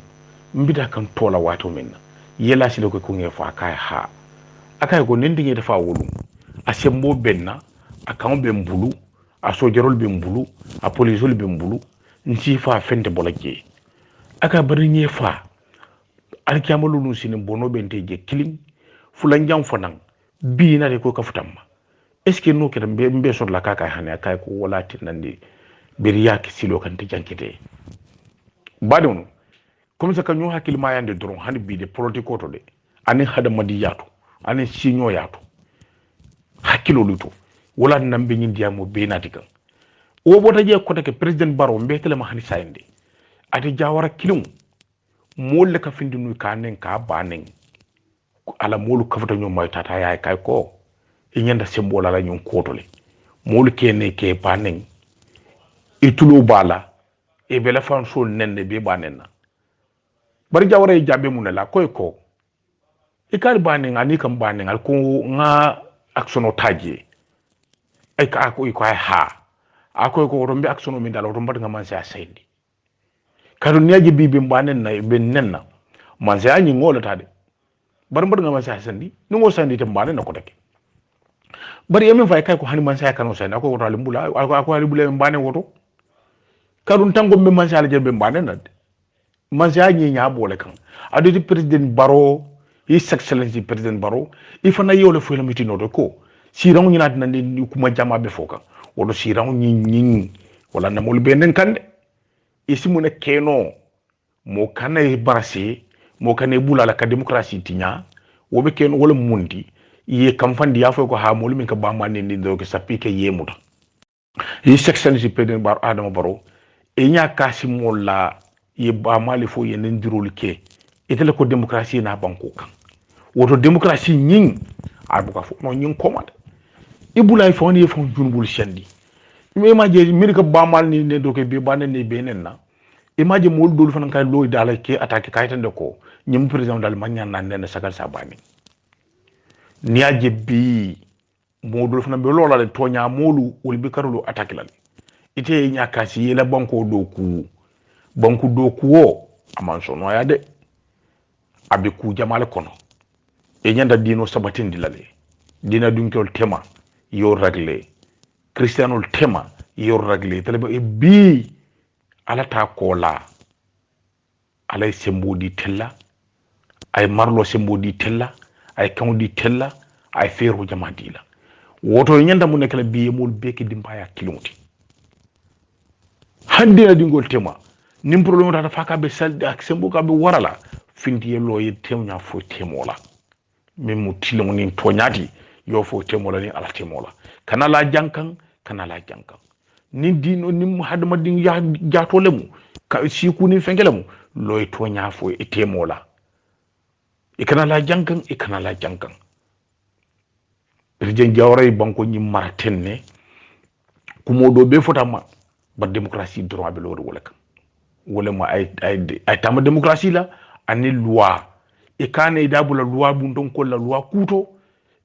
mbida kan tola wato minna yela silo ko nge fa kay ha akay ko nendinge dafa wolu a sembo benna a kan be mbulu a sojerol be mbulu a polisol be mbulu nsi fa fente bolake aka bari nye fa alkiyamalu nu sinin bono bente je kilim fulan jam fanan bi na de ko kafutamma est ce que no ke mbe so la kaka hane akay ko wala tinande beriya ke silo kan te jankete badon comme ça kanyo hakil ma yande dron hani bi de politiko to de ani hada madi yato ani sinyo yato hakilo luto wala nambe nyi diamo be natika o bota je ko take president Barrow mbetele ma hani sayende ati jawara kilum molle ka findi nuy kanen ka banen ala molu kafuta nyom may tata yaay kay ko e nyanda sembola la nyon kotole molu kene ke banen itulo bala e bela fan sol nenne be banen na bari jawara e jabe mun la koy ko e kal banen ani kam banen al ko nga aksono taji ay ka ko ko ha akoy ko rombe aksono min dal romba nga man sa sayndi kadu neji bibi banen na be nenna man sa anyi ngola tade bar mbar nga man sa sandi ni ngo sandi te mbane na ko take bari yemin fay kay ko hani man sa kanu sandi ko wota limbula ko ali bule mbane woto karun tango be man sa la jebe mbane na man sa nyi nya bole kan adu di president baro his excellency president baro ifana yole fo la mitino do ko sirang ñina dina ni kuma jama be foka wodo sirang ñi wala na mol benen kande isi mu ne keno mo kanay barasi mo kanay bulala ka demokrasi tinya wobe keno wala mundi ye kamfandi ya fo ko ha mol min ka ba man ni do ke sapike yemuta yi section ci peden bar adama baro e nya kasi molla ye ba mali fo ye ndirol ke itele ko demokrasi na banko kan woto demokrasi ñing abuka fo no ñing komande ibulay fon ye fon junbul sendi me maje mirka ba mal ni ne do ke be banen ne benen na imaje mol dol fana kay loy dala ke attaque kaytande ko ñim président dal magnan nan ne sagal sabani niaje bi modul fana be lola le tonya molu wol bi karolo attaque lan ite nyaka si yela banko do ku o aman so no ya de abi ku jamal kono e nyanda dino sabatindi lale dina dunkol tema yo ragle cristianol tema yo ragle telebe e bi alata kola alay sembodi tella ay marlo sembodi tella ay kawdi tella ay fero jamadila woto nyanda mu nekala biye mol beki dimbaya kilomoti hande na dingol tema nim problème ta faka be salde ak sembo ka be warala finti yelo ye temnya fo temola min mu tilon ni toñati yo fo temola ni ala temola kana la jankan ni dino ni hadma din ya jato lemu ka siku ni fengelemu loy toña fo e temola e kana la jankan president jawray banko ni martenne kumodo be fotama ba démocratie droit be lori wala ma ay tama démocratie la ani loi e kane dabula loi bundon ko la loi kuto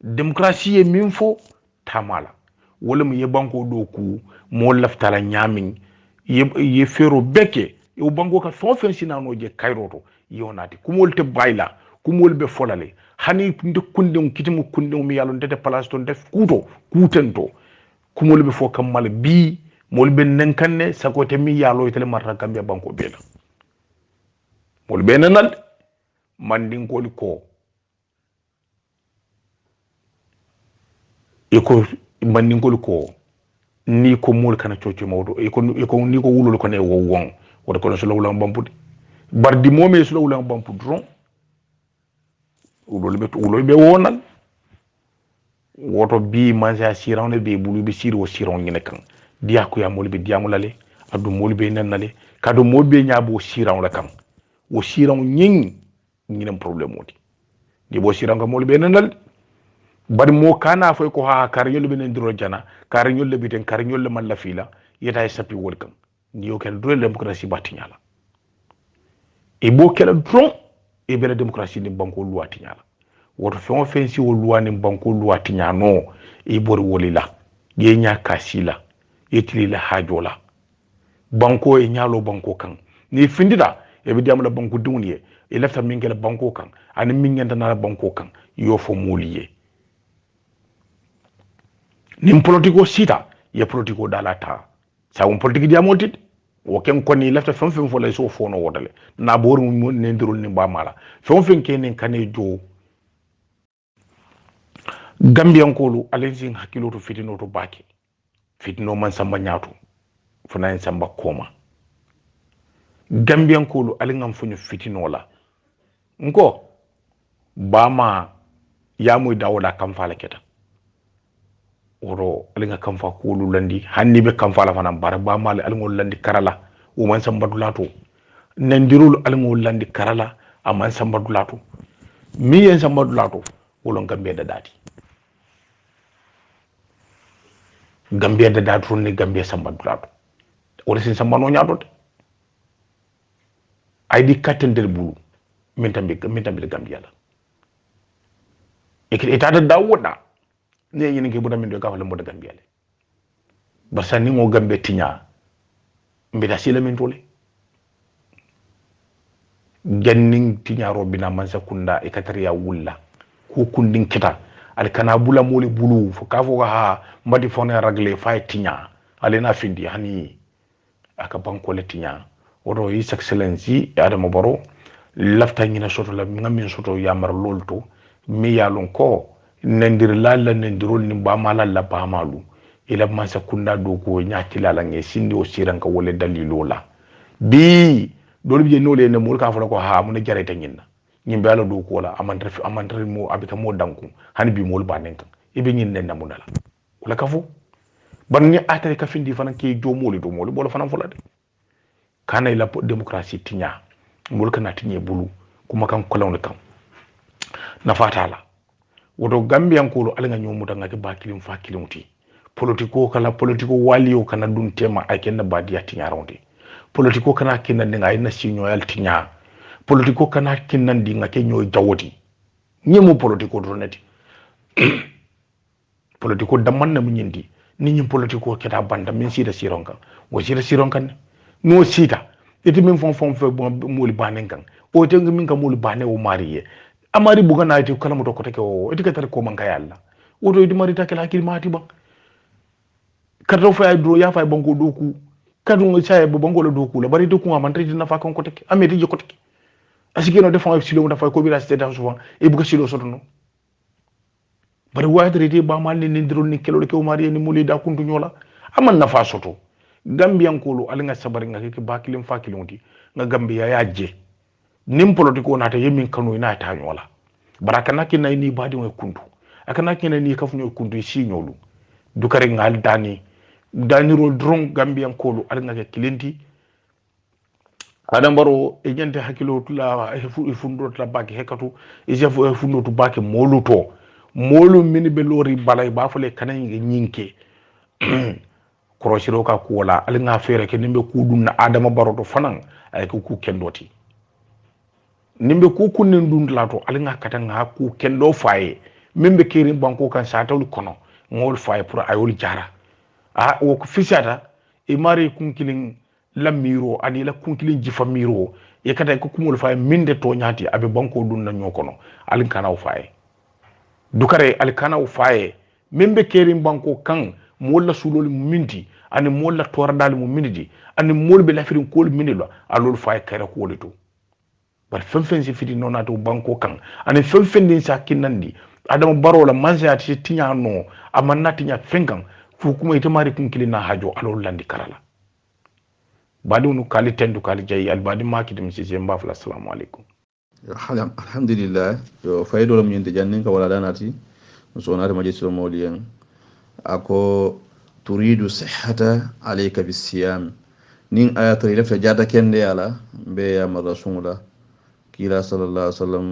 démocratie e min fo tamala wala mu ye banko do ku mo laftala nyamin ye fero beke e banko ka fon sinano je kayroto yonati kumol te bayla kumol be folale hani nde kundum kitimu kundum mi yalo ndete place to def kuto kutento kumol be fo kamal bi mol be nenkanne sakote mi yalo itele marra gambia banko bela mol be nanal mandin ko eko mandingol ko ni ko mol kana coco mawdo eko ni ko wulul ko ne wo won wada ko so lawla bampude bardi momi so lawla bampude ron wulol be wonal woto bi manza sirawne be bulu be siro siron ngene kan diya ko ya mol be diamulale adu mol be nanale kado mol be nyaabo sirawla kan wo siraw ñing ñinem problème wodi di bo siraw nga mol be nanal bari mo kana fay ko ha kar yolbe ne ndiro jana kar yolle biten kar yolle man la fila yeta sapi wol kan ndiyo kel do démocratie batiñala e bo kel dron e bela démocratie ni banko loi tiñala woto fon fensi wo loi ni banko loi tiñano e bori wolila ye nya kasila e tilila hajola banko e nyalo banko kan ni findida e be diamla banko duniye e lafta mingela banko kan ani mingenda na banko kan yo fo moliye nim politiko sita ye politiko dalata sa un politique diamotit wo ken koni lafta fon fo lay so fo no wodale na boru ne ndirul ni ba mala fon ken kane jo gambian kolu alensin hakilo to fitino to baki fitino man samba nyaato fona en samba koma gambian kolu alingam funyo fitino la nko bama ya muy dawda kam fala keta woro alinga kam fa kolu landi hanni be kam fala fana bara ba mal alingol landi karala o man samba dulato nandirul alingol landi karala aman samba dulato mi en samba dulato wolon gambe da dati gambe da dati ne gambe samba dulato wala sin samba no nyaato ay di katender bulu min tambi gambe yalla e eta da dawoda ne yini ke buda min do ka fala mo da gambe yalla basani mo gambe tinya mbida sila min tole janning tiñaro bina mansa kunda e katariya wulla ko kundin kita al kana bula mole bulu fo ka fo ha mbadi fone ragle fay tiña alena findi hani aka banko le tiña wodo his excellency adama baro lafta ñina soto la ngamin soto yamar lolto mi yalon ko nendir lalla nendirol ni ba mala la ba malu ila mansa kunda do ko nyaati lala nge sindi o siranka wole dalilo la bi dole bi no le ne mul ka fa ko ha mun jarete ñinna ñimbe ala do ko la amantre mo abika mo danku hani bi mol banen kan ibe ñin ne namuna la wala ka fu ban ni atare ka findi fana ke do moli bolo fana fula de kana ila demokrasi tinya mol kana tinye bulu kuma kan kolon kan na fatala wodo gambian ko ala nga nyomuta ngati bakilim fa kilimti politiko kala politiko waliyo kana dun tema ay ken badiya tinya ronde politiko kana kinan nga ina sinyo yal tinya politiko kana kinan di nga ke nyoy jawoti nyemu politiko do neti politiko damman na munyindi ni nyim politiko keta banda min sida sironka wo sida sironka no sita iti min fon fe moli banen kan o te min ka moli bane o mariye amari buga na iti kala moto ko take o iti ka tar ko man ka yalla o do iti mari ta kala kil mati ba kadro fa do ya fa bango doku kadu ngo chaye bo bango lo doku la bari doku man tati na fa kon ko take ameti je ko take asikeno defon silo da fa ko bi la cité dans souvent e buga silo sotono bari waadre de ba mal ni ndirol ni kelo ke o mariye ni moli da kuntu nyola aman na fa soto gambian kolo alinga sabari nga ke bakilim fakilonti nga gambia yaje nim politiko nata yemin kanu ina ta nyola baraka nakina ni badi mo kundu akana kina ni kafunyo kundu si nyolu dukare ngal dani ro dron gambian kolo alinga ke kilenti adam baro e nyante hakilo tula e fundo tula baki hekatu e jefu fundo tu baki moluto molu mini be lori balay ba fole kanay nyinke korosiro ka kuwala alinga fere ke nimbe kudun na adama baroto fanan ay ku kendoti nimbe ku kunnen dun lato alinga katanga ku kendo faye membe kirin banko kan satawul kono ngol faye pour ayol jara o ko fisata e mari kunkilin lamiro ani la kunkilin jifa miro e kata ko kumul faye minde to nyati abe banko dun na nyokono alinga na faye dukare alikana faye membe kirin banko kan molla sulol minti ani molla tordal mu minidi ani molbe lafirin kol minilo alol fay kare ko to bar femfen si fiti nonato banko kan ani femfen din sa kinandi adama barola manza ati tinya no amanna tinya fenkan fu kuma ita mari kun kilina hajo alol landi karala badu no kali tendu kali jayi albadi makiti mi sisi mbafla assalamu alaikum alhamdulillah yo faydo lam nyinde jannin ka wala danati so naata majisro mawliyan ako turidu sihhata alayka bisiyam nin ayata ilafta jada kende ala be ya rasulullah kila sallallahu alaihi wasallam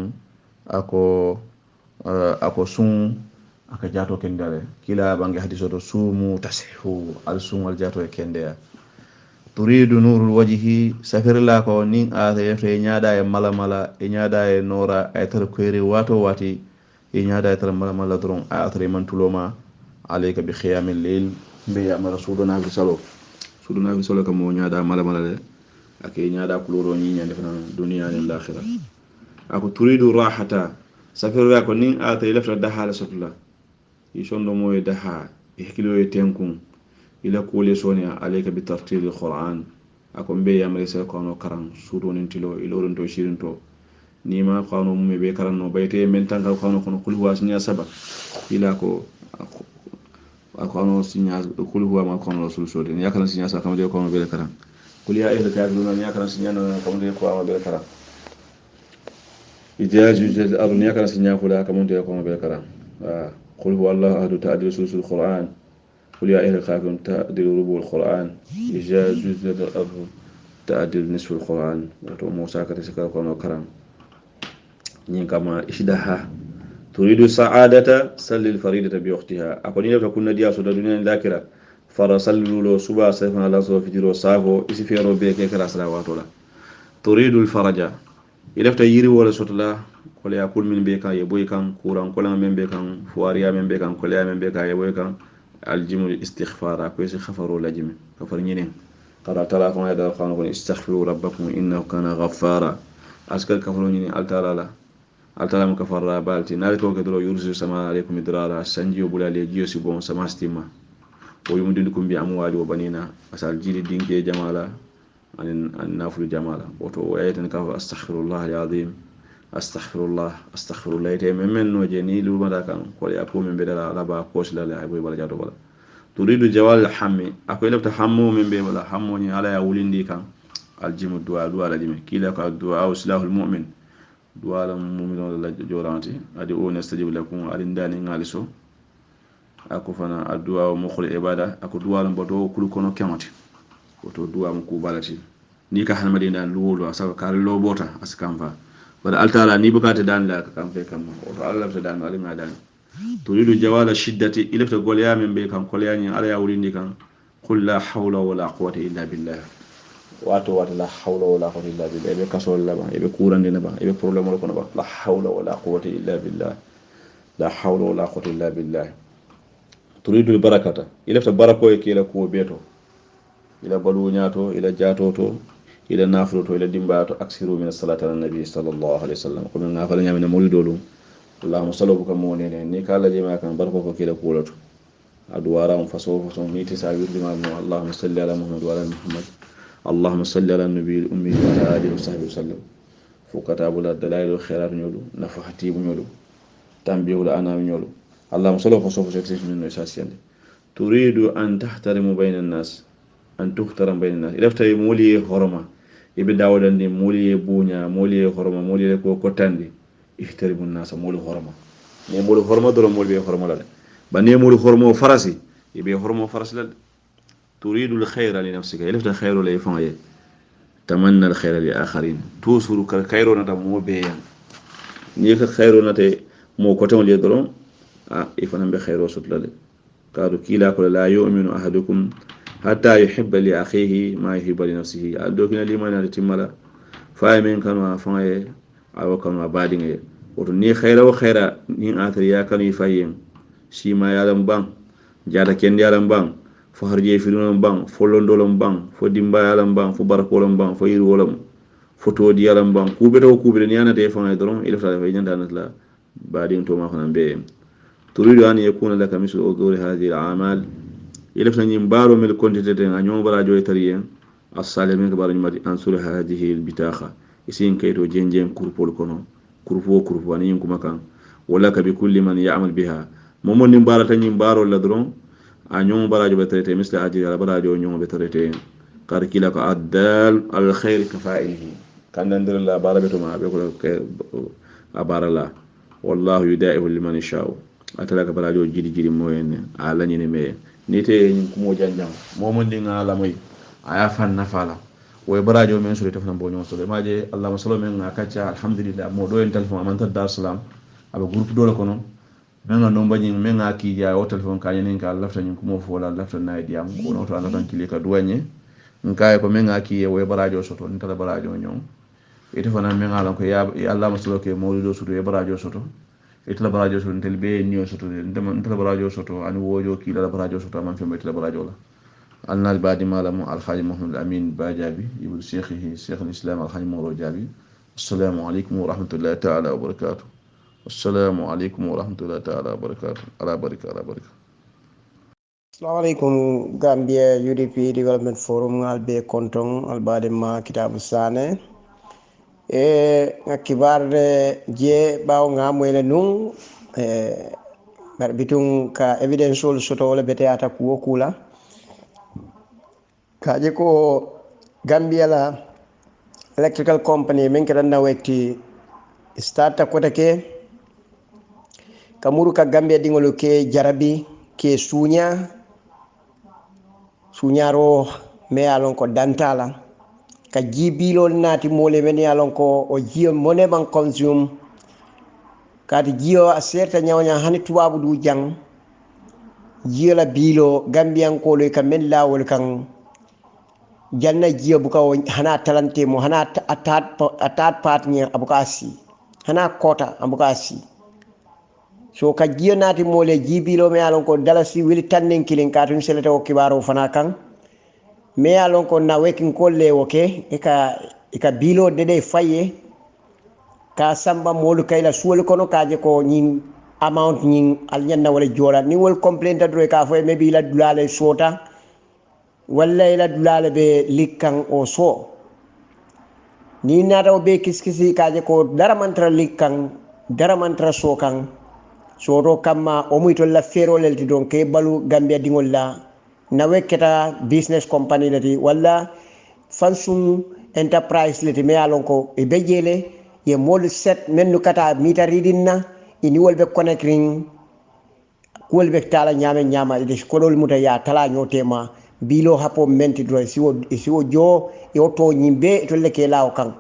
ako sun aka jato kende ala kila bangi hadiso to sumu tasihu al sun al jato kende ya turidu nurul wajhi safirla ko nin ayata ilafta nyaada e mala e nyaada e nora ay tar koyri wato wati e nyaada e tar mala dron ayata man tuloma عليك بخيام الليل بيا ما رسولنا في صلو سودنا في صلو كم ونيادا مالا مالا أكيد نيادا كلورو نينيا نفنا دنيا للآخرة أكو تريد راحة سافر وياكو نين آتي لفت دها لسفلا يشون دمو يدها يحكيلو يتينكم إلى كل سونيا عليك بترتيل القرآن أكو بيا ما ليس كانوا كران سودو ننتلو إلورنتو شيرنتو نيما كانوا مي بكرانو بيتي من تانكا كانوا كل هو سنيا سبا إلى كو akono sinya kul huwa ma kono rasul sodi ya kana sinya sa kamde ko ma bele karam kul ya ahli kafirun ya kana sinya no kamde ko ma bele karam ijaju jaz arun ya kana sinya kula kamde ko ma bele karam kul huwa allah ahadu ta'dil sulsul qur'an kul ya ahli kafirun ta'dil rubul qur'an ijaju jaz arun ta'dil nisful qur'an to musa ka tsaka ko ma karam nyin kama ishdaha تريد سعادة سل الفريدة بأختها أقول لك كنا ديا سودا دنيا ذاكرة فرسل له سبا سيفنا الله سوف يجرو سافو يسفيرو بيك كرا سلاواتولا تريد الفرج إذا فتيري ولا سوتلا كل يأكل من بيكا يبوي كان كوران كل من بيكا فواريا من بيكا كل من بيكا يبوي كان الجم الاستغفار كويس خفروا لجم كفرنينه قال تعالى فما يدعو قانون استغفروا ربكم إنه كان غفارا askal kafaro ñini altala la altala mo kafarra balti naali ko ke doro yursu sama alaykum idrara sanji bulale jiyo si bon sama stima o yumudindukum bi amwali wa banina asal jili dinke jamala an nafulu jamala woto o ayatan ka astaghfirullah alazim astaghfirullah ite men no je ni lu mata kan ko ya ko men bedala laba ko sila la ay boy bala jato bala turidu jawal hammi akoy lafta hammo men be bala hammo ni ala ya wulindi kan aljimu du'a la jimi kila ka du'a silahul mu'min du'a la mu'min la joranti adi o nastajib lakum adi ndani ngaliso ako fana addu'a mukhli ibada ako du'a la bodo kul kono kemati woto du'a mu ku balati ni ka hanmadi dan luwolo asaka kar lo bota askamfa bada altala ni bukata dan la ka kamfe kam woto Allah ta dan alima dan turidu jawala shiddati ilafta golya men be kan kolyani ala ya wulindi kan qul la hawla wala quwwata illa billah wato la hawla wala quwwata illa billah be kasol la ba be kurande na ba be problème ko na ba la hawla wala quwwata illa billah la hawla wala quwwata illa billah turidu barakata ilafta barako e kila ko beto ila balu nyaato ila jatoto ila nafuloto ila dimbato aksiru min salati ala nabi sallallahu alaihi wasallam ko men ngafala nyamina molidolu allahumma sallu buka monene ni kala jema kan barko ko kila kulato adwara faso ni tisa wirdi ma allahumma salli ala muhammad wa ala muhammad اللهم صل على النبي الأمي وعلى آله وصحبه وسلم فكتاب الدلائل والخيرات نيولو نفحتي نيولو تنبيه الأنام نيولو اللهم صل وسلم من أساسيا تريد أن تحترم بين الناس أن تحترم بين الناس إذا فتى مولي حرمة يبدأ ودني مولي بونيا مولي حرمة مولي كوتاندي احترم الناس مولي حرمة ني مولي حرمة دور مولي حرمة لا بني مولي حرمة فرسي يبي حرمة فرس لا تريد الخير لنفسك إلفت الخير ليفعل تمنى الخير لآخرين توصل كالخير نتمو بيان نيك الخير نت مو كتم ليدرون يفنن بخير وسط لله قالوا كلا قل لا يؤمن أحدكم حتى يحب لأخيه ما يحب لنفسه أدوكنا لما نتملا فاهمين كانوا فاي أو كانوا بعدين وتني خير وخير نين آخر يا كانوا يفاهم شيء ما يعلم بان جاتا كن يعلم بان fo harje firunon bang fo londolom bang fo dimbayalam bang fo barakolom bang fo yirwolam fo todi yalam bang kube to kube ni yana te fanga doron ilfa fa nyanda natla baadin to ma khana be turidu an yakuna laka mislu udhuri hadhihi al-a'mal ilfa nyim baro mil kontete nganyo bara joy tariyen as-salimin baro nyimati ansur hadhihi al-bitakha isin kayto jenjen kurpol kono kurpo ani kuma kan wala ka bi kulli man ya'mal biha momon nim barata nyim baro la doron a ñoŋo barajo be traité misle ajiri ala barajo ñoŋo be traité kar kila ko addal al khair ka fa'ilihi kandandir la bara betuma be ko a bara la wallahu yudaihu liman yasha'u atala ka barajo jiri moyenne ala ñine me nite ñin ko mo janjam momon di ngala moy aya fan nafala way barajo men suri tafna bo ñoŋo so maje allahumma sallu men ngakacca alhamdulillah mo do en telefon amanta dar salam aba groupe do la kono menga no bañi menga ki ya o telephone ka nyen ka lafta nyin ko mo fola lafta na diam ko no to ala tan kili ka duwanye nkaay ko menga ki e we barajo soto ni tala barajo nyon ite fana menga lan ko ya Allah masalo ke mawlido soto e barajo soto ite la barajo soto tel be niyo soto ndem tala barajo soto ani wojo ki la barajo soto man femme tala barajo la alnal badi malamu al khadim muhammad amin bajabi ibnu sheikhihi sheikh al islam al khadim mawlo jabi assalamu alaykum wa rahmatullahi ta'ala wa barakatuh السلام عليكم ورحمة الله تعالى وبركاته على بركة السلام عليكم Gambia UDP Development Forum albe kontong albade ma kitabu sane ngakibar je bawo ngamwele nung bitung ka evidential soto wala bete ata kuwo kula kaje ko Gambia la electrical company men kedanna wekti starta kota ke kamuru ka Gambia dingolo ke jarabi ke suñaro me alon ko dantala ka jibilo nati mole men alon ko o jiyo mone man consume kati jiyo a serta nyawnya hani tubabu du jang jiyo la bilo Gambian ko le ka men lawol kan janna jiyo buka hana talante mo hana atat patnya abukasi hana kota abukasi so ka jiyo nati mole jibilo me alon ko dalasi wili tannen kilin katun selata o kibaro fana kan me alon ko na wekin kolle woke e ka bilo dede faye ka samba molu kayla suwol kono kaje ko ñin amount ñin al ñanna wala jola ni wol complaint do ka fo maybe la dulale sota walla ila dulale be likkan o so ni nata o be kiskisi kaje ko dara mantra likkan dara mantra so kan soto kamma o muy to la fero lelti don ke balu Gambia dingol la na weketa business company lati walla fansum enterprise lati me alon ko e bejele ye mol set mennu kata meter reading na ini wolbe connecting wolbe tala nyama ide kolol muta ya tala nyotema bilo hapo menti do siwo jo e oto nyimbe to leke law kan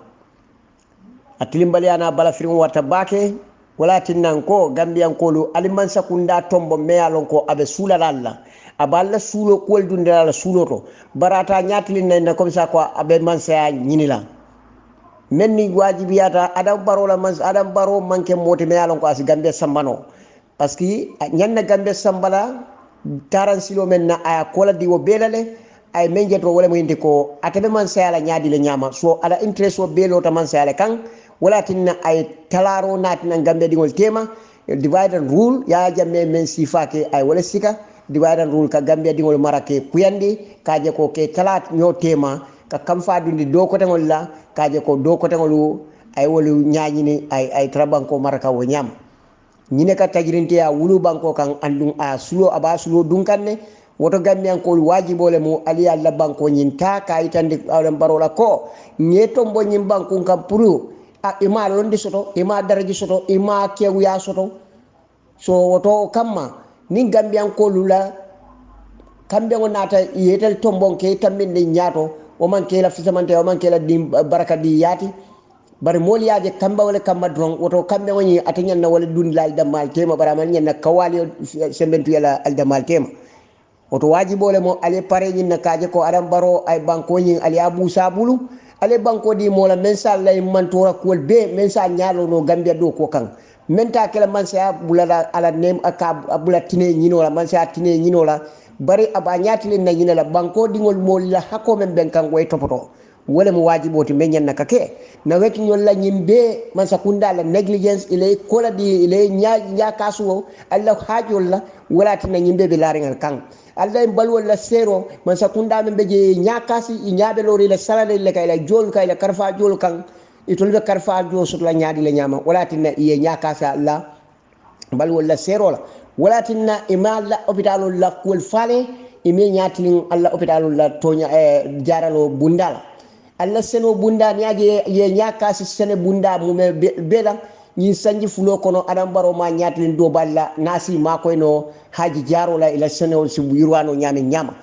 atilimbali ana bala firin warta bake wala tinnan ko Gambian kolu aliman sakunda tombo me alon ko abe sula lalla aballa sulo kol dundala sulo to barata nyatilin na comme ça ko abe man sa nyinila menni wajibiyata adam baro manke moti me alon ko asi Gambia sambano parce que nyanna Gambia sambala taran silo men na aya kola diwo belale ay menjeto wala mo indi ko atabe man sa ala nyaadi le nyama so ala interest o belo ta man sa ala kan wala tinna ay talaro natina Gambia dingol tema divide and rule ya jamme men sifake ay wala sika divide and rule ka Gambia dingol marake kuyandi kaje ko ke talat nyo tema ka kam fadundi do ko tangol la kaje ko do ko tangolu ay wolu nyaanyini ay trabanko maraka wo nyam ñine ka tajirinte ya wulu banko kan andum a sulo aba sulo dunkanne woto Gambian ko wajibole mo ali alla banko nyinta ka itande awlam barola ko nyeto mbo nyim banko kan puru a ima londi soto ima daraji soto ima kewu ya soto so woto kamma ni Gambian ko lula kambe ngonata yetel tombon ke tambinde nyaato o man kela fisamante o man kela dim baraka di yati bari mol yaaje kamba wala kamba dron woto kambe woni atanyan na wala dun lal damal tema barama nyen na kawali sembentu yala al damal tema woto wajibole mo ale pare nyin na kaje ko adam baro ay banko nyin ali abu sabulu ale banko di mola men sal lay mantora kol be men sal nyaalo no Gambia do ko kan menta kala man sa bulala ala nem aka abula tine nyinola man sa tine nyinola bari aba nyaatile na nyina la banko dingol mol la hako men ben kan way topoto wala mo wajiboti menyan na kake na weti nyol la nyimbe man sakunda la negligence ile kola di ile nya kasu alla hajol la wala tin nyimbe be laringal kan alla balwol la sero man sakunda men beje nya kasi nyaabe lori la salale le kay la jol kay la karfa jol kan itolbe karfa jol sut la nyaadi le nyama wala tin iye nya kasa alla balwol la sero la wala tinna imal la hôpital la kul fale ime nyatlin alla hôpital la tonya jaralo bundala alla seno bunda nyaage ye nyaka si sene bunda mu me bela ni sanji fulo kono adam baro ma nyatlin do balla nasi ma koy no haji jaro la ila seno si yurwano nyame nyama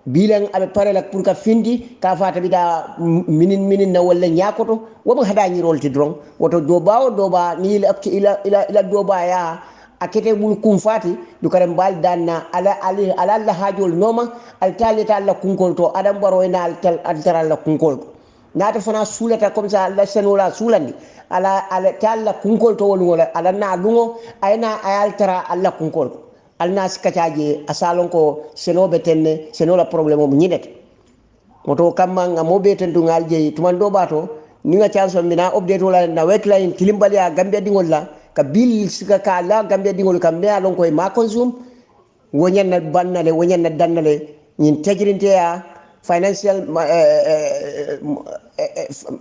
bilang abe pare la pour ka findi ka fata bida minin na wala nyakoto wobo hada ni rolti dron woto do ba ni ila do ba ya akete bul kum fati du kare mbal danna ala hajol noma al talita alla kunkol to adam baro ina al taral la kunkol nata fana sulata comme ça la senola sulandi ala talla kunkol to wol wala ala na lungo ayna ayal tara alla kunkol al nas kacaje asalon ko senobe tenne senola problème mo nyidet moto kamma ngamo beten du ngal jeyi tumando bato ni nga chanso mina update wala na wetline kilimbali ya Gambia dingol la ka bil sika ka la Gambia dingol kam me alon koy ma consume wonyen na bannale wonyen na dannale nyin tajrinte ya financial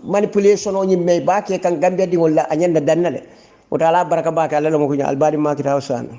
manipulation o nyin me ba ke kan Gambia dingol la anyen na dannale wala baraka ba ka la mo ko albadi ma kita wasan